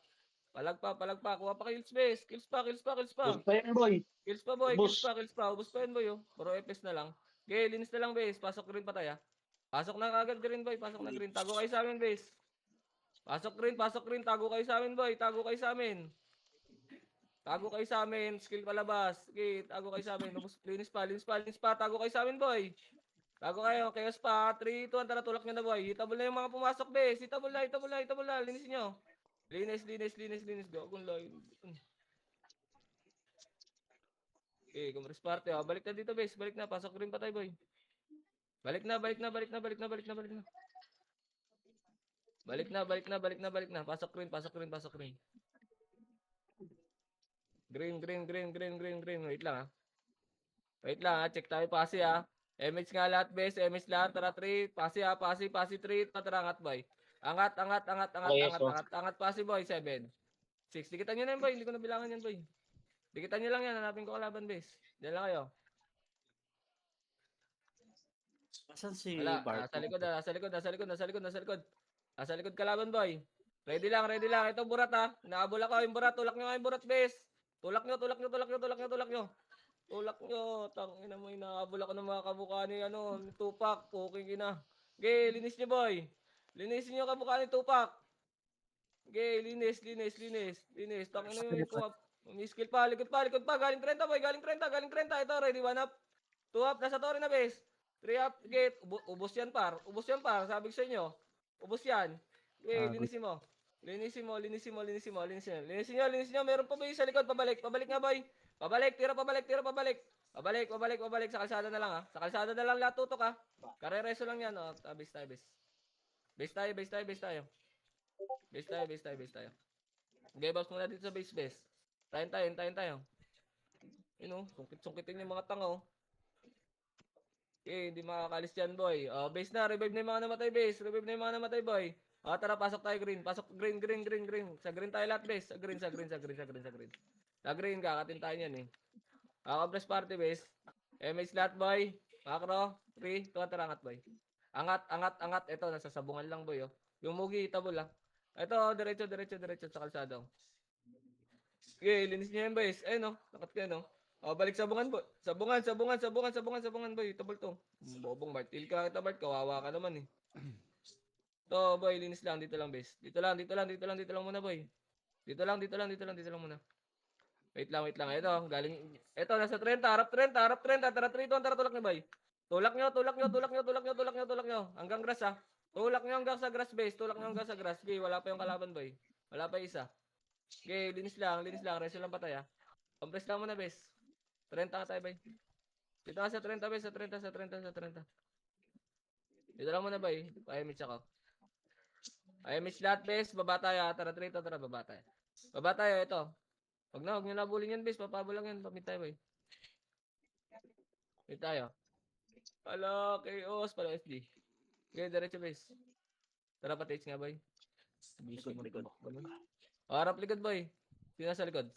Kuha pa kills, base. Kills pa.
Bus pa yan, boy.
Kills pa, boy.
Ubus.
Ubus pa yun, boy, oh. Puro FS na lang. Okay, linis na lang, base. Pasok green pa tayo, ah. Pasok na agad green, boy. Tago kayo sa amin, base. Pasok green. Tago kayo sa amin, boy. Tago kayo sa amin. Skill palabas. Okay, tago kayo sa amin. Linis pa. Tago kayo sa amin, boy. Tago kayo. Chaos pa. 3, 2, tara, tulak nyo na, boy. Hitabol na yung mga pumasok, base. Hitabol na. Linis nyo. Linis. Gagong line. Okay, kumres party, oh. Balik na dito, base. Balik na. Pasok green pa tayo, boy. Balik na. Balik na, balik na, balik na, balik na. Pasok green, pasok green, pasok green. Green, green, green, green, green, green. Wait lang, ah. Wait lang, ah. Check tayo pasi, ah. MH nga lahat, base. MH lahat. Tara, 3. Pasi, ah. Pasi, pasi, 3. Tara, angat, boy. Angat, angat, angat, angat,
Okay,
angat,
so.
angat, angat, pasi, boy. 7. 6. Dikitan nyo na yan, boy. Hindi ko na bilangan yan, boy. Dikitan nyo lang yan. Hanapin ko kalaban, base. Diyan lang kayo.
Asan si
Wala.
Bart?
Nasa likod, ah. Nasa likod, nasa likod, nasa likod, nasa likod. Nasa likod kalaban, boy. Ready lang, ready lang. Ito, burat, ah. Naabol ako yung burat. Tulak nyo nga yung burat, base. Tulak nyo, tulak nyo, tulak nyo, tulak nyo, tulak nyo. Tulak nyo. Tangina mo, inaabol ako ng mga kamukha ni, ni Tupac. Puking ina. Okay, linis nyo, boy. Linisin nyo kamukha ni Tupac. Okay, linis, linis, linis. Linis. Tangina mo, kuha. May skill pa, likod pa, likod pa. Galing 30, boy. Galing 30, galing 30. Ito, ready, 1 up. 2 up, nasa torre na, base. 3 up, gate. Ubos yan, par. Ubos yan, par. Sabi ko sa inyo. Ubos yan. Okay, linisin mo. Linisin mo, linisin mo, linisin mo, linisin mo. Linisin nyo, linisin nyo. Meron pa ba yung sa likod? Pabalik. Pabalik nga, boy. Pabalik, tira pabalik, tira pabalik. Pabalik, pabalik, pabalik. Sa kalsada na lang, ha. Sa kalsada na lang lahat tutok, ha. Karereso lang yan, oh. Base tayo, base. Base tayo, base tayo, base tayo. Base tayo, base tayo, base tayo. Okay, boss muna dito sa base, base. Tayo, tayo, tayo, tayo. Yun, oh. Sungkit-sungkitin yung mga tanga, oh. Okay, hindi makakalis dyan, boy. Base na, revive na yung mga namatay, base. Revive na yung mga namatay, boy. Tara, pasok tayo, green. Pasok, green, green, green, green. Sa green tayo lahat, base. Sa green, sa green, sa green, sa green, sa green. Sa green, kakatin tayo yan, eh. Compress party, base. MH lahat, boy. Macro, 3, 2, tara, angat, boy. Angat, angat, angat. Ito, nasa sabungan lang, boy, oh. Yung mugi, tabol, ah. Ito, diretso, diretso, diretso sa kalsada, oh. Okay, linis niya yan, boys. Ayun, oh. Nakat ka, no. Balik sabungan, boy. Sabungan, sabungan, sabungan, sabungan, sabungan, boy. Tabol to. Bobong, Bart. Til ka kita, Bart. Kawawa ka naman, eh. To, boy, linis lang. Dito lang, base. Dito lang, dito lang, dito lang, dito lang muna, boy. Dito lang, dito lang, dito lang, dito lang muna. Wait lang, wait lang. Ito, galing. Ito, nasa 30, harap 30, harap 30. Tara, 3, tara, tulak niyo, boy. Tulak niyo, tulak niyo, tulak niyo, tulak niyo, tulak niyo, tulak niyo. Hanggang grass, ah. Tulak niyo hanggang sa grass, base. Tulak niyo hanggang sa grass. Okay, wala pa yung kalaban, boy. Wala pa isa. Okay, linis lang, linis lang. Reso lang patay, ah. Compress lang muna, base. 30 ka tayo, boy. Dito ka sa 30, boy. Sa 30, sa 30, sa 30. Dito lang muna, boy. Pa-image ako. I-image lahat, base. Baba tayo, ah. Tara, 3, tara, baba tayo. Baba tayo, ito. Huwag nyo nabulin yan, base. Papabo lang yan. Pamit tayo, boy. Pamit tayo. Hala, chaos. Pala SD. Okay, diretso, base. Tara, patage nga, boy. Busy mo ito. Harap likod, boy. Sino sa likod?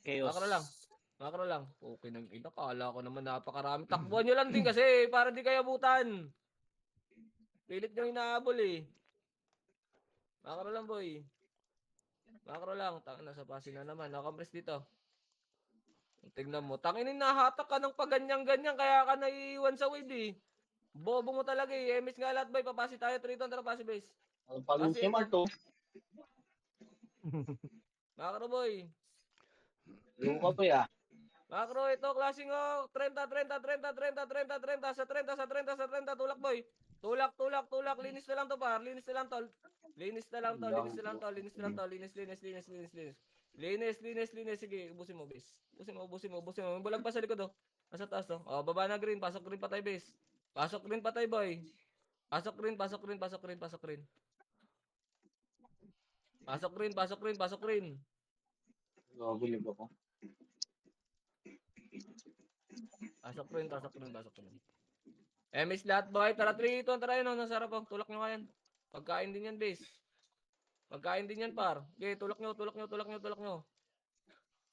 Chaos.
Makro lang. Makro lang. Okay nang ina. Kala ko naman napakarami. Takbuhan nyo lang din kasi para di kayo abutan. Pilit nyo inaabol, eh. Makro lang, boy. Makro lang. Tangin, nasa pasin na naman. Nakampress dito. Tignan mo. Tangin, nahatak ka ng paganyan-ganyan. Kaya ka naiiwan sa wave, eh. Bobo mo talaga, eh. MS nga lahat, boy. Papasi tayo. Triton, tara, pasi, base.
Ang palusi,
Kasi ito.
Mart, oh.
Makro, boy.
Luka pa, ya.
Makro, ito, klaseng, oh. 30, 30, 30, 30, 30, 30. Sa 30, sa 30, sa 30. Tulak, boy. Tulak, tulak, tulak. Linis na lang to, par. Linis na lang to. Linis na lang to, linis na lang to, linis na lang to. Linis, linis, linis, linis, linis. Linis, linis, linis. Sige, ubusin mo, base. Ubusin mo, ubusin mo, ubusin mo. May bulag pa sa likod, oh. Nasa taas, oh. Baba na green. Pasok green patay, base. Pasok green patay, boy. Pasok green, pasok green, pasok green, pasok green. Pasok green, pasok green, pasok green.
Bilib ako.
Pasok green, pasok green, pasok green. MS lahat, boy. Tara, 3, ito. Tara yun, oh. Nasarap, oh. Tulak nyo nga yan. Pagkain din yan, base. Pagkain din yan, par. Okay, tulak nyo, tulak nyo, tulak nyo, tulak nyo.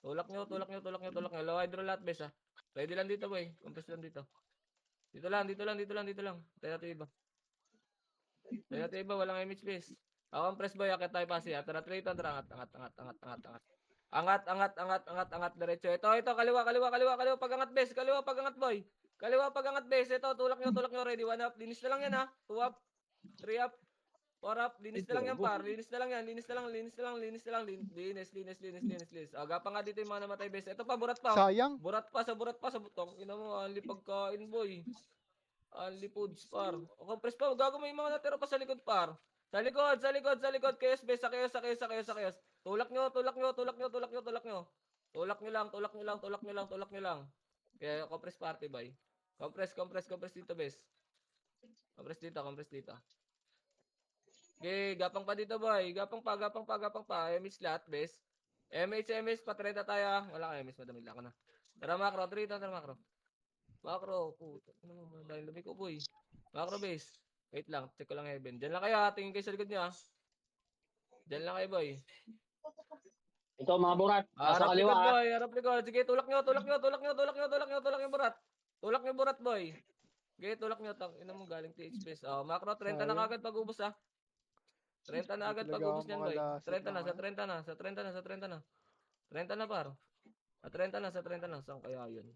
Tulak nyo, tulak nyo, tulak nyo, tulak nyo. Low hydro lahat, base, ha. Ready lang dito, boy. Compress lang dito. Dito lang, dito lang, dito lang, dito lang. Tayo natin iba. Tayo natin iba, walang image, base. Compress, boy. Akit tayo pasi, ha. Tara, 3, ito. Tara, angat, angat, angat, angat, angat, angat. Angat, angat, angat, angat, angat, diretso. Ito, kaliwa, kaliwa, kaliwa, kaliwa, pagangat, base. Kaliwa, pagangat, boy. Kaliwa, pagangat, base. Ito, tulak nyo, ready. 1 up. Linis na lang yan, ha. 2 up. 3 up. 4 up. Linis na lang yan, par. Linis na lang yan. Linis na lang, linis na lang, linis na lang. Linis, linis, linis, linis, linis. Gapa nga dito yung mga namatay, base. Ito pa, burat pa.
Sayang.
Burat pa, sa butong. Ina mo, anli pagkain, boy. Anli foods, par. Compress pa, gagawin yung mga natira pa sa likod, par. Sa likod, sa likod, sa likod. Chaos, base. Sa chaos, sa chaos, sa chaos, sa chaos. Tulak nyo, tulak nyo, tulak nyo, tulak nyo, tulak nyo. Tulak nyo lang, tulak nyo lang, tulak nyo lang, tulak nyo lang. Kaya, compress party, boy. Compress, compress, compress dito, base. Compress dito, compress dito. Okay, gapang pa dito, boy. Gapang pa, gapang pa, gapang pa. MH lahat, bes. MH, pa 30 tayo. Wala ka MH, madamig lang ka na. Tara, macro. 3 tara, macro. Macro. Puto. Ano, dahil labi ko, boy. Macro, base. Wait lang, check ko lang heaven. Diyan lang kayo, ha. Tingin kayo sa likod niyo, ha. Diyan lang kayo, boy.
Ito, mga burat. Nasa
Harap
kaliwa,
likod,
ah.
boy. Harap likod. Sige, tulak nyo, tulak nyo, tulak nyo, tulak nyo, tulak nyo, tulak nyo, burat. Tulak nyo, burat, boy. Sige, tulak nyo. Ina mo galing TH base. Oh, macro, 30 na
Sayang.
kagad pag ubos, ha. 30 na agad pag
Talaga
ubos
ang
niyan,
mga
boy.
lasit
30 na,
ng
sa 30 na, sa 30 na, sa 30 na. 30 na, par. Sa 30 na, sa 30 na. Saan kaya yun?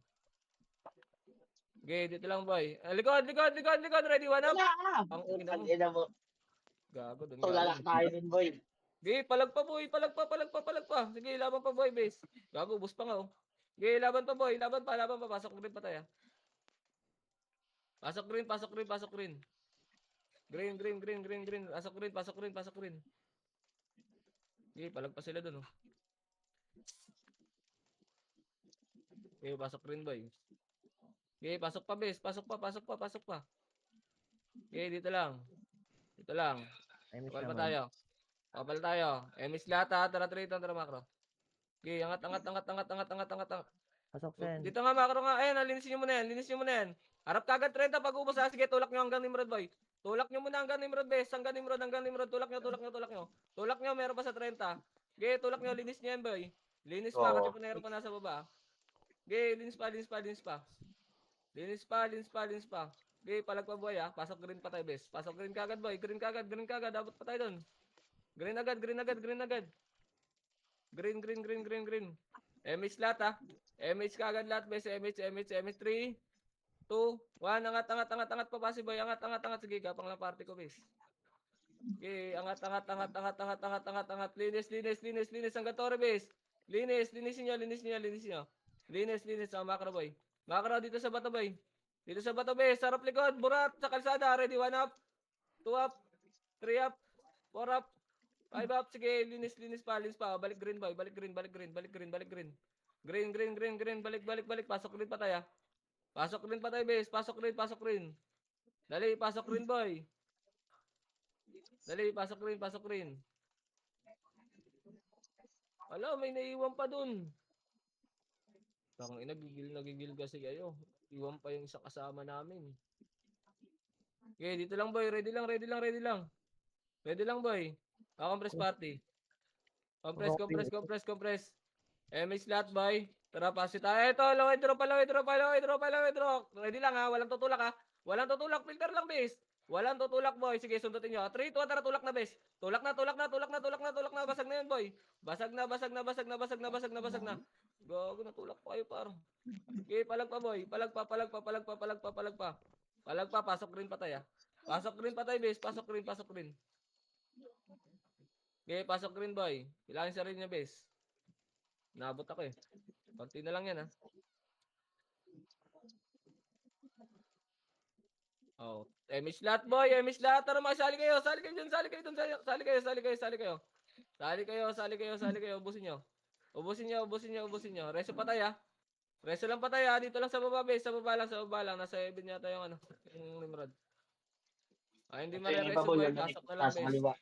Okay, dito lang, boy. Likod, likod, likod, likod. Ready, one up.
Wala ka.
Ang ina mo.
Ina mo.
Gago, dun
Tulala
galing.
tayo din, boy.
Okay, palag pa, boy. Palag pa, palag pa, palag pa. Sige, laban pa, boy, base. Gago, bus pa nga, oh. Okay, laban pa, boy. Laban pa, laban pa. Pasok green pa tayo. Pasok green, pasok green, pasok green. Green, green, green, green, green. Pasok green, pasok green, pasok green. Okay, palag pa sila dun, oh. Okay, pasok green, boy. Okay, pasok pa, base. Pasok pa, pasok pa, pasok pa. Okay, dito lang. Dito lang.
I miss
Kapal pa
naman.
tayo. Kapal tayo. Miss lahat, ha. Tara, tara, macro. Okay, angat, angat, angat, angat, angat, angat, angat, angat.
Pasok sen.
Dito nga, macro nga. Ayan, linisin nyo muna yan. Linisin nyo muna yan. Harap kagad 30 pag ubos, ha. Sige, tulak nyo hanggang Nimrod, boy. Tulak nyo muna hanggang Nimrod, bes. Hanggang Nimrod, hanggang Nimrod. Tulak nyo, tulak nyo, tulak nyo. Tulak nyo, meron pa sa 30. Okay, tulak nyo, linis nyo yan, boy. Linis pa, kasi
Oo.
punero pa nasa baba. Okay, linis pa, linis pa, linis pa. Linis pa, linis pa, linis pa. Okay, palag pa, boy, ha. Pasok green pa tayo, bes. Pasok green kagad, boy. Green kagad, green kagad. Dapat pa tayo dun. Green agad, green agad, green agad. Green, green, green, green, green. MH lahat, ha. MH kagad lahat, bes. MH 3, 2, 1. Angat, angat, angat, angat pa, pasi, boy. Angat, angat, angat. Sige, gapang lang party ko, bes. Okay, angat, angat, angat, angat, angat, angat, angat, angat. Linis, linis, linis, linis. Hanggang Torre, bes. Linis, linisin nyo, linisin nyo, linisin nyo. Linis, linis. Ang macro, boy. Macro dito sa bato, boy. Dito sa bato, bes. Sarap likod. Burat sa kalsada. Ready, 1 up. 2 up. 3 up. 4 up. 5 up. Sige, linis, linis pa, linis pa. Balik green, boy. Balik green, balik green, balik green, balik green. Green, green, green, green. Balik, balik, balik. Pasok green pa tayo. Pasok green pa tayo, bes. Pasok green, pasok green. Dali, pasok green, boy. Dali, pasok green, pasok green. Ala, may naiwan pa dun. Tang ina, nagigil kasi kayo. Iwan pa yung isang kasama namin. Okay, dito lang, boy. Ready lang, ready lang, ready lang. Ready lang, boy. Compress party. Compress, compress, compress, compress. MH lahat, boy. Tara, pass it tayo. Ito, low hydro pa, low hydro pa, low hydro pa, low hydro. Ready lang, ha. Walang tutulak, ha. Walang tutulak. Filter lang, base. Walang tutulak, boy. Sige, sundutin nyo. 3, 2, tara, tulak na, base. Tulak na, tulak na, tulak na, tulak na, tulak na. Basag na yun, boy. Basag na, basag na, basag na, basag na, basag na, basag na. Gago, natulak pa kayo, par. Okay, palag pa, boy. Palag pa, palag pa, palag pa, palag pa, palag pa. Palag pa, pasok green pa tayo. Pasok green pa tayo, base. Pasok green, pasok green. Okay, pasok green, boy. Kailangan sa rin niya, base. Naabot ako, eh. Konti na lang yan, ha. Oh, MH lahat, boy. MH lahat. Tara, makisali kayo. Sali kayo dyan. Sali kayo dun. Sali kayo, sali kayo, sali kayo. Sali kayo, sali kayo, sali kayo. Ubusin nyo. Ubusin nyo, ubusin nyo, ubusin nyo. Reso pa tayo, ha. Reso lang pa tayo, ha. Dito lang sa baba, base. Sa baba lang, sa baba lang. Nasa 7 yata yung ano. Yung Nimrod. Ay, hindi
Ito yung iba,
mare-reso,
boy.
boy.
Yung
Pasok na lang,
nasa
base.
kaliwa.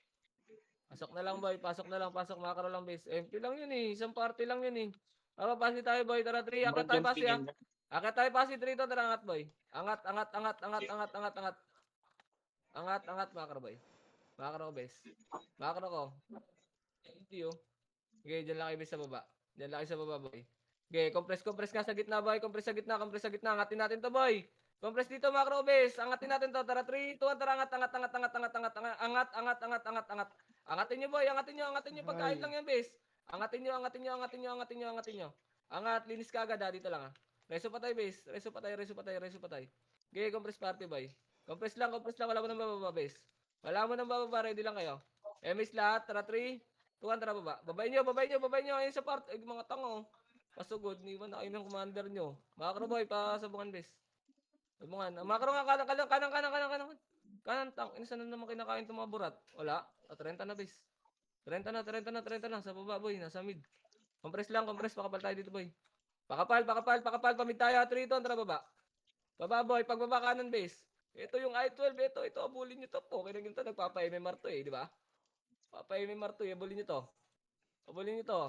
Pasok na lang, boy. Pasok na lang. Pasok, makaro lang, base. MP lang yun, eh. Isang party lang yun, eh. Tara, pasi tayo, boy. Tara, 3. Akat tayo, pasi, ha. Akat tayo, pasi. 3 to. Tara, angat, boy. Angat, angat, angat, angat, angat, angat, angat. Angat, angat, makro, boy. Makro ko, base. Makro ko. Hindi, oh. Okay, dyan lang kayo, base, sa baba. Dyan lang kayo sa baba, boy. Okay, compress, compress nga sa gitna, boy. Compress sa gitna, compress sa gitna. Angatin natin to, boy. Compress dito, macro, base. Angatin natin to. Tara, 3, 2, 1. Tara, angat, angat, angat, angat, angat, angat, angat, angat, angat, angat, angat, angat. Angatin nyo, boy. Angatin nyo, angatin nyo. Pagkain lang yan, base. Angatin nyo, angatin nyo, angatin nyo, angatin nyo, angatin nyo. Angat, linis ka agad, ha. Dito lang, ha. Reso pa tayo, base. Reso pa tayo, reso pa tayo, reso pa tayo. Okay, compress party, boy. Compress lang, compress lang. Wala mo nang bababa, base. Wala mo nang bababa, ready lang kayo. MS lahat, tara 3, 2, 1, tara baba. Babay nyo, babay nyo, babay nyo. Ayun sa part, mga tango. Pasugod, niwan na kayo ng commander nyo. Macro, boy, pasabungan, base. Sabungan. Macro nga, kanan, kanan, kanan, kanan, kanan, kanan. Kanan, tang. Inisa na naman kinakain itong mga burat. Wala. 30 na, base. 30 na, 30 na, 30 na. Sa baba, boy. Nasa mid. Compress lang, compress. Pakapal tayo dito, boy. Pakapal, pakapal, pakapal. Pamid tayo. 3, 2, tara baba. Baba, boy. Pagbaba kanan, base. Ito yung I-12, ito, abulin nyo to po. Kaya ganito, nagpapa-MMR to eh, di ba? Papa-MMR to eh, abulin nyo to. Abulin nyo to.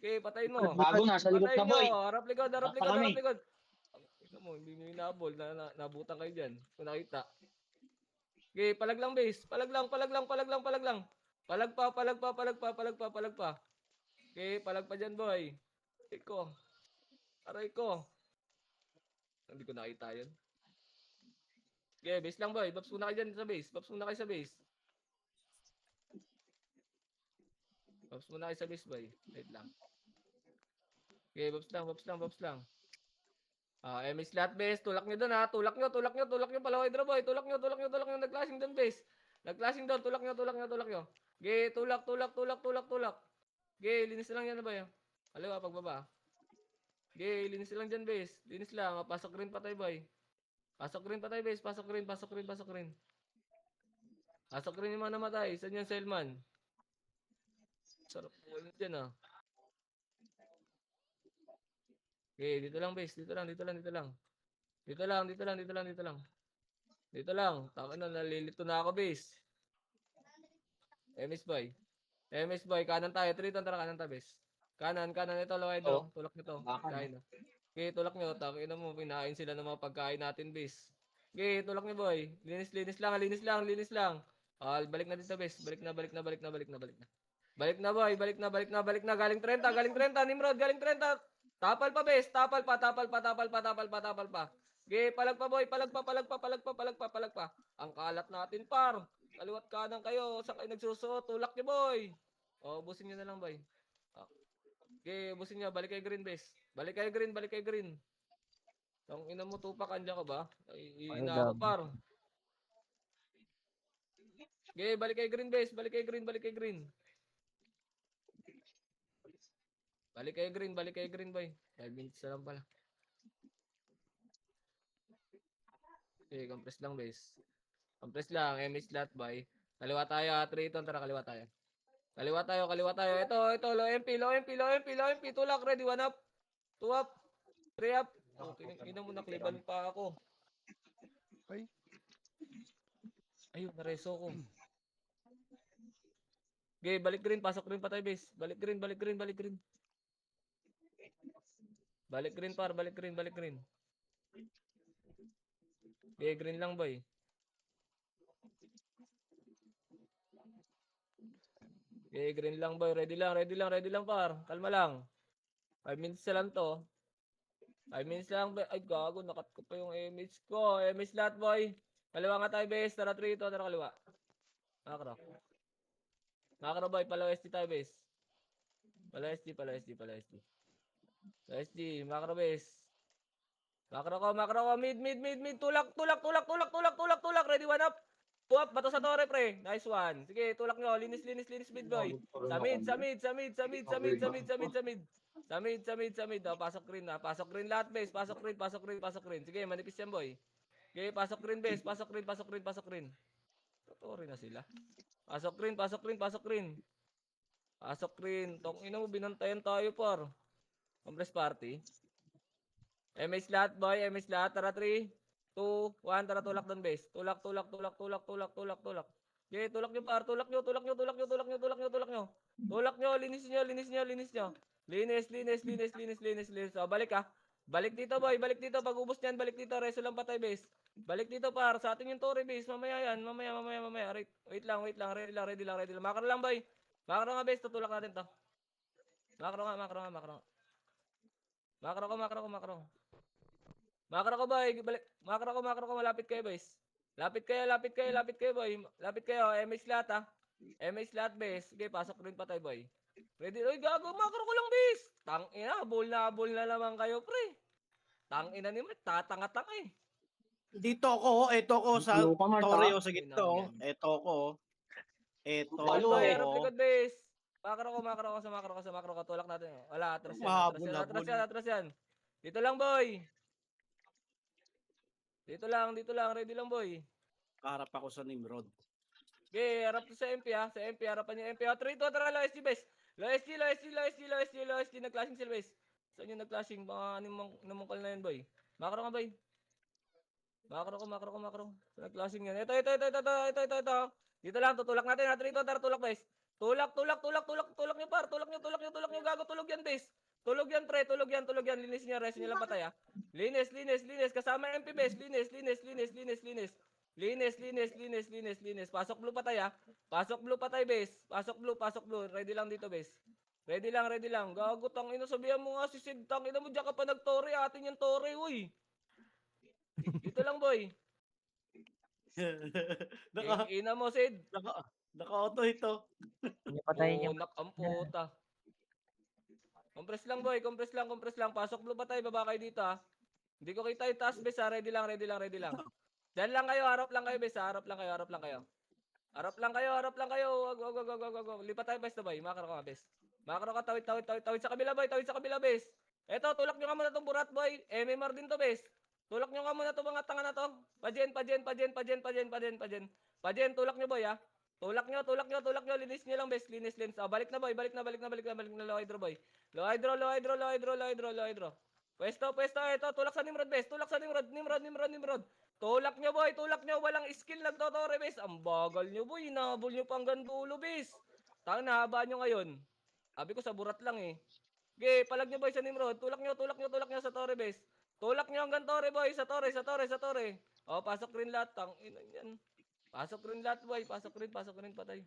Okay, patayin mo.
Bago, nasa likod
Patayin
na, boy.
nyo. Harap likod, harap
Harap
likod,
pa
harap
kami.
likod. Tingnan mo, hindi nyo inaabol. Nabutan kayo dyan. Kung nakita. Okay, palag lang base. Palag lang. Palag pa. Okay, palag pa dyan, boy. Aray ko. Hindi ko nakita yun. Okay, base lang, boy. Babs muna kayo dyan sa base. Babs muna kayo sa base, boy. Wait lang. Okay, babs lang. MS slot base, tulak nyo doon ha. Tulak nyo. Palaw hydro boy. Tulak nyo. Nag-clashing doon base. Nag-clashing doon. Tulak nyo. Okay, tulak. Okay, linis lang yan na ba yun? Kaliwa, pagbaba. Okay, linis lang dyan base. Linis lang. Pasok rin patay boy. Pasok rin base. Pasok rin. Pasok rin yung mga namatay. Saan yung Selman? Sarap po yun dyan ah. Okay, dito lang base. Dito lang. Dito lang. Taka na, nalilito na ako base. MS boy. Kanan tayo. 3 tara kanan tayo base. Kanan. Ito, low ito. Tulak nyo to. Kain na. Okay, tulak nyo. Takin na mo. Pinain sila ng mga pagkain natin base. Okay, tulak nyo boy. Linis lang. Balik na dito base. Balik na. Balik na boy. Galing 30. Nimrod, galing 30. Tapal pa base. Tapal pa. Okay, palag pa boy. Palag pa. Ang kalat natin par. Kaliwat kanan kayo. Saan kayo nagsusuot? Tulak nyo boy. Ubusin nyo na lang boy. Okay, ubusin nyo. Balik kayo green base. Balik kayo green. Ang ina mo tupak. Andiyan ka ba? Ina ako par. Okay, balik kayo green base. Balik kayo green. Balik kayo green boy. 5 minutes na lang pala. Okay, compress lang base. MS slot boy. Kaliwa tayo, 3 ito, tara kaliwa tayo. Ito, low MP. Tulak, ready, 1 up. 2 up. 3 up. Ina mo, nakliban pa ako.
Ay.
Ayun, nareso ko. Okay, balik green, pasok green pa tayo base. Balik green. Balik green. Okay, green lang boy. Okay, green lang boy. Ready lang par. Kalma lang. 5 minutes na lang to. 5 minutes lang. Ay, gago. Nakat ko pa yung MS ko. MS slot boy. Kaliwa nga tayo base. Tara 3 ito. Tara kaliwa. Makro boy. Palaw SD tayo base. Palaw SD. Makro base. Makro ko. Mid. Tulak. Ready, 1 up. 2 up. Bato sa torre, pre. Nice one. Sige, tulak nyo. Linis mid boy. Sa mid. Pasok green na. Pasok green lahat base. Pasok green. Sige, manipis yan boy. Okay, pasok green base. Pasok green. Torre na sila. Pasok green. Tong ina mo, binantayan tayo par. Compress party. MS lahat boy. Tara 3, 2, 1. Tara tulak doon base. Tulak. Okay, tulak nyo par. Tulak nyo. Linis nyo. Linis. Balik ah. Balik dito boy. Pag ubos niyan, balik dito. Reso lang patay base. Balik dito par. Sa atin yung torre base. Mamaya yan. Mamaya. Wait lang. Ready lang. Makro lang boy. Makro nga base. Tutulak natin to. Makro nga. Makro ko boy. Balik. Makro ko. Malapit kayo boys. Lapit kayo boy. MS slot ah. MS slot base. Okay, pasok rin patay boy. Ready? Oy, gago. Makro ko lang base. Tangina. Ball na naman kayo pre. Tangina ni Matt. Tatanga-tanga eh.
Dito ako, eto ko sa
Ano ka, Mart,
Torre
ha?
sa gitna. Eto ko.
Palo,
Boy,
eh.
harap likod base. Makro ko. Tulak natin. Wala, atras yan. Dito lang boy. Dito lang. Ready lang boy.
Kaharap ako sa Nimrod.
Okay, harap to sa MP ha. Sa MP, harapan niyo MP. 3, 2, tara, low SD base. Low SD. Nag-clashing sila base. Saan yung nag-clashing? Baka namungkal na yan boy. Makro nga boy. Makro. Nag-closing yan. Ito. Dito lang, tutulak natin. Natin ito, tara, tulak, bes. Tulak nyo, par. Tulak nyo, gago, tulog yan, bes. Tulog yan, pre, tulog yan. Linis nyo, rest nyo lang patay, ah. Linis. Kasama MP, bes. Linis. Pasok blue patay, ah. Pasok blue patay, bes. Pasok blue. Ready lang dito, bes. Ready lang. Gago, tangina, sabihan mo nga si Sid. Tangina mo, diyan ka pa nag-tore. Atin yung tore, uy. Dito lang, boy.
Naka,
Ina mo, Sid.
naka-auto ito.
Patayin yung
Ang puta. Compress lang, boy. Compress lang. Pasok blue patay. Baba kayo dito, ah. Hindi ko kita yung task, bes, ah. Ready lang. Diyan lang kayo. Harap lang kayo, bes, ah. Harap lang kayo. Harap lang kayo. Wag. Lipat tayo, bes, na, boy. Makro ka, bes. Makro ka, tawid sa kabila, boy. Bes. Eto, tulak nyo ka muna itong burat, boy. MMR din to, bes. Tulak nyo ka muna itong mga tanga na to. Pajen. Tulak nyo, boy, ah. Tulak nyo. Linis nyo lang, bes. Linis. Ah, balik na, boy. Balik na, low hydro, boy. Low hydro. Pwesto. Eto, tulak sa Nimrod, bes. Nimrod. Tulak nyo, boy. Walang skill nagtotore, bes. Ang bagal nyo, boy. Inahabol nyo pang gandulo, bes. Tang nahaba nyo ngayon. Sabi ko sa burat lang, eh. Okay, palag nyo, boy, sa Nimrod. Tulak nyo sa Torre, bes. Tulak nyo hanggang Torre, boy. Sa Torre. O, pasok rin lahat. Tang ina yan. Pasok rin lahat, boy. Pasok rin, patay.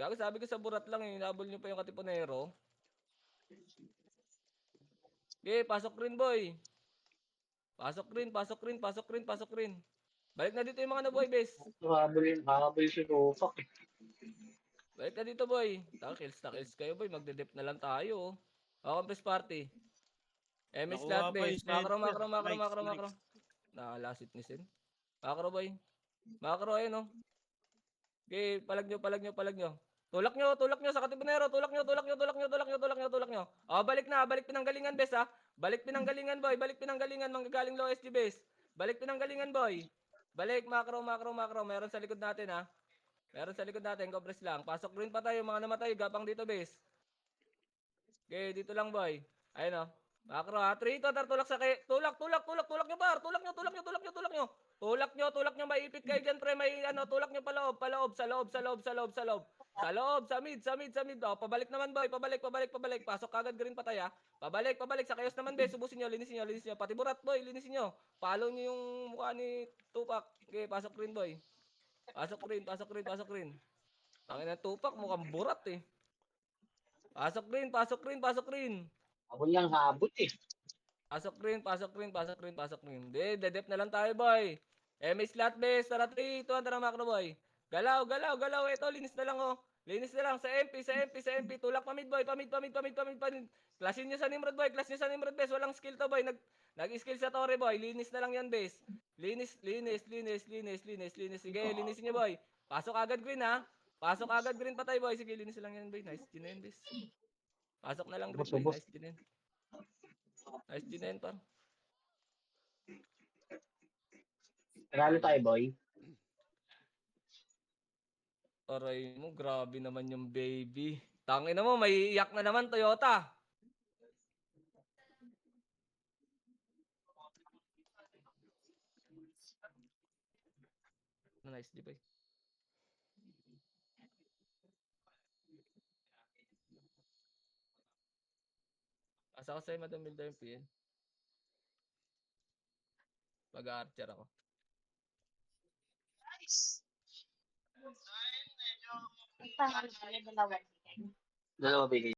Gago, sabi ko sa burat lang, eh. Hinabol nyo pa yung Katipunero. Okay, pasok rin, boy. Pasok rin. Balik na dito yung mga nabuhay, bes.
Habol si Tupac.
Balik na dito, boy. Kills kayo, boy. Magde-dep na lang tayo, oh. Compress party. MS
Nakuha
lahat,
pa
bes.
yung
Makro. Nakalasit ni Sin. Makro, boy. Makro, ayun, oh. Okay, palag nyo. Tulak nyo sa Katipunero. Tulak nyo. Balik pinanggalingan, bes, ah. Balik pinanggalingan, boy. Manggagaling low SG, bes. Balik pinanggalingan, boy. Balik, makro. Meron sa likod natin, ha. Compress lang. Pasok rin pa tayo, mga namatay. Gapang dito, bes. Okay, dito lang, boy. Ayun, oh. Makro, ha. 3 ito, tulak sa kay. Tulak nyo, par. Tulak nyo. Maipit kayo dyan, pre. May, tulak nyo paloob. Sa mid. Oh, pabalik naman, boy. Pabalik. Pasok kagad green patay, ha. Pabalik. Sa kayos naman, bes. Subusin nyo, linisin nyo. Pati burat, boy. Linisin nyo. Follow nyo yung mukha ni Tupac. Okay, pasok rin, boy. Pasok rin. Tangin na Tupac, mukhang burat, eh. Pasok rin.
Habol lang habol eh.
Pasok rin. Dedep na lang tayo, boy. MS slot, bes. Tara, 3, 2, tara, makro, boy. Galaw. Ito, linis na lang, oh. Sa MP. Tulak pa mid, boy. Pamid. Klasin nyo sa Nimrod, boy. Bes. Walang skill to, boy. Nag-skill sa Torre, boy. Linis na lang yan, bes. Linis. Sige, linisin nyo, boy. Pasok agad green, ha. Patay, boy. Sige, linis lang yan, boy. Nice, ginayin, bes. Pasok na lang green, boy. Nice, ginayin. Par.
Nagano tayo, boy?
Aray mo, grabe naman yung baby. Tangin na mo, may iyak na naman, Toyota. Nice, di ba? Asa ko sa'yo, Madam Milda yung PN. Mag-archer ako.
Dalawa bigay.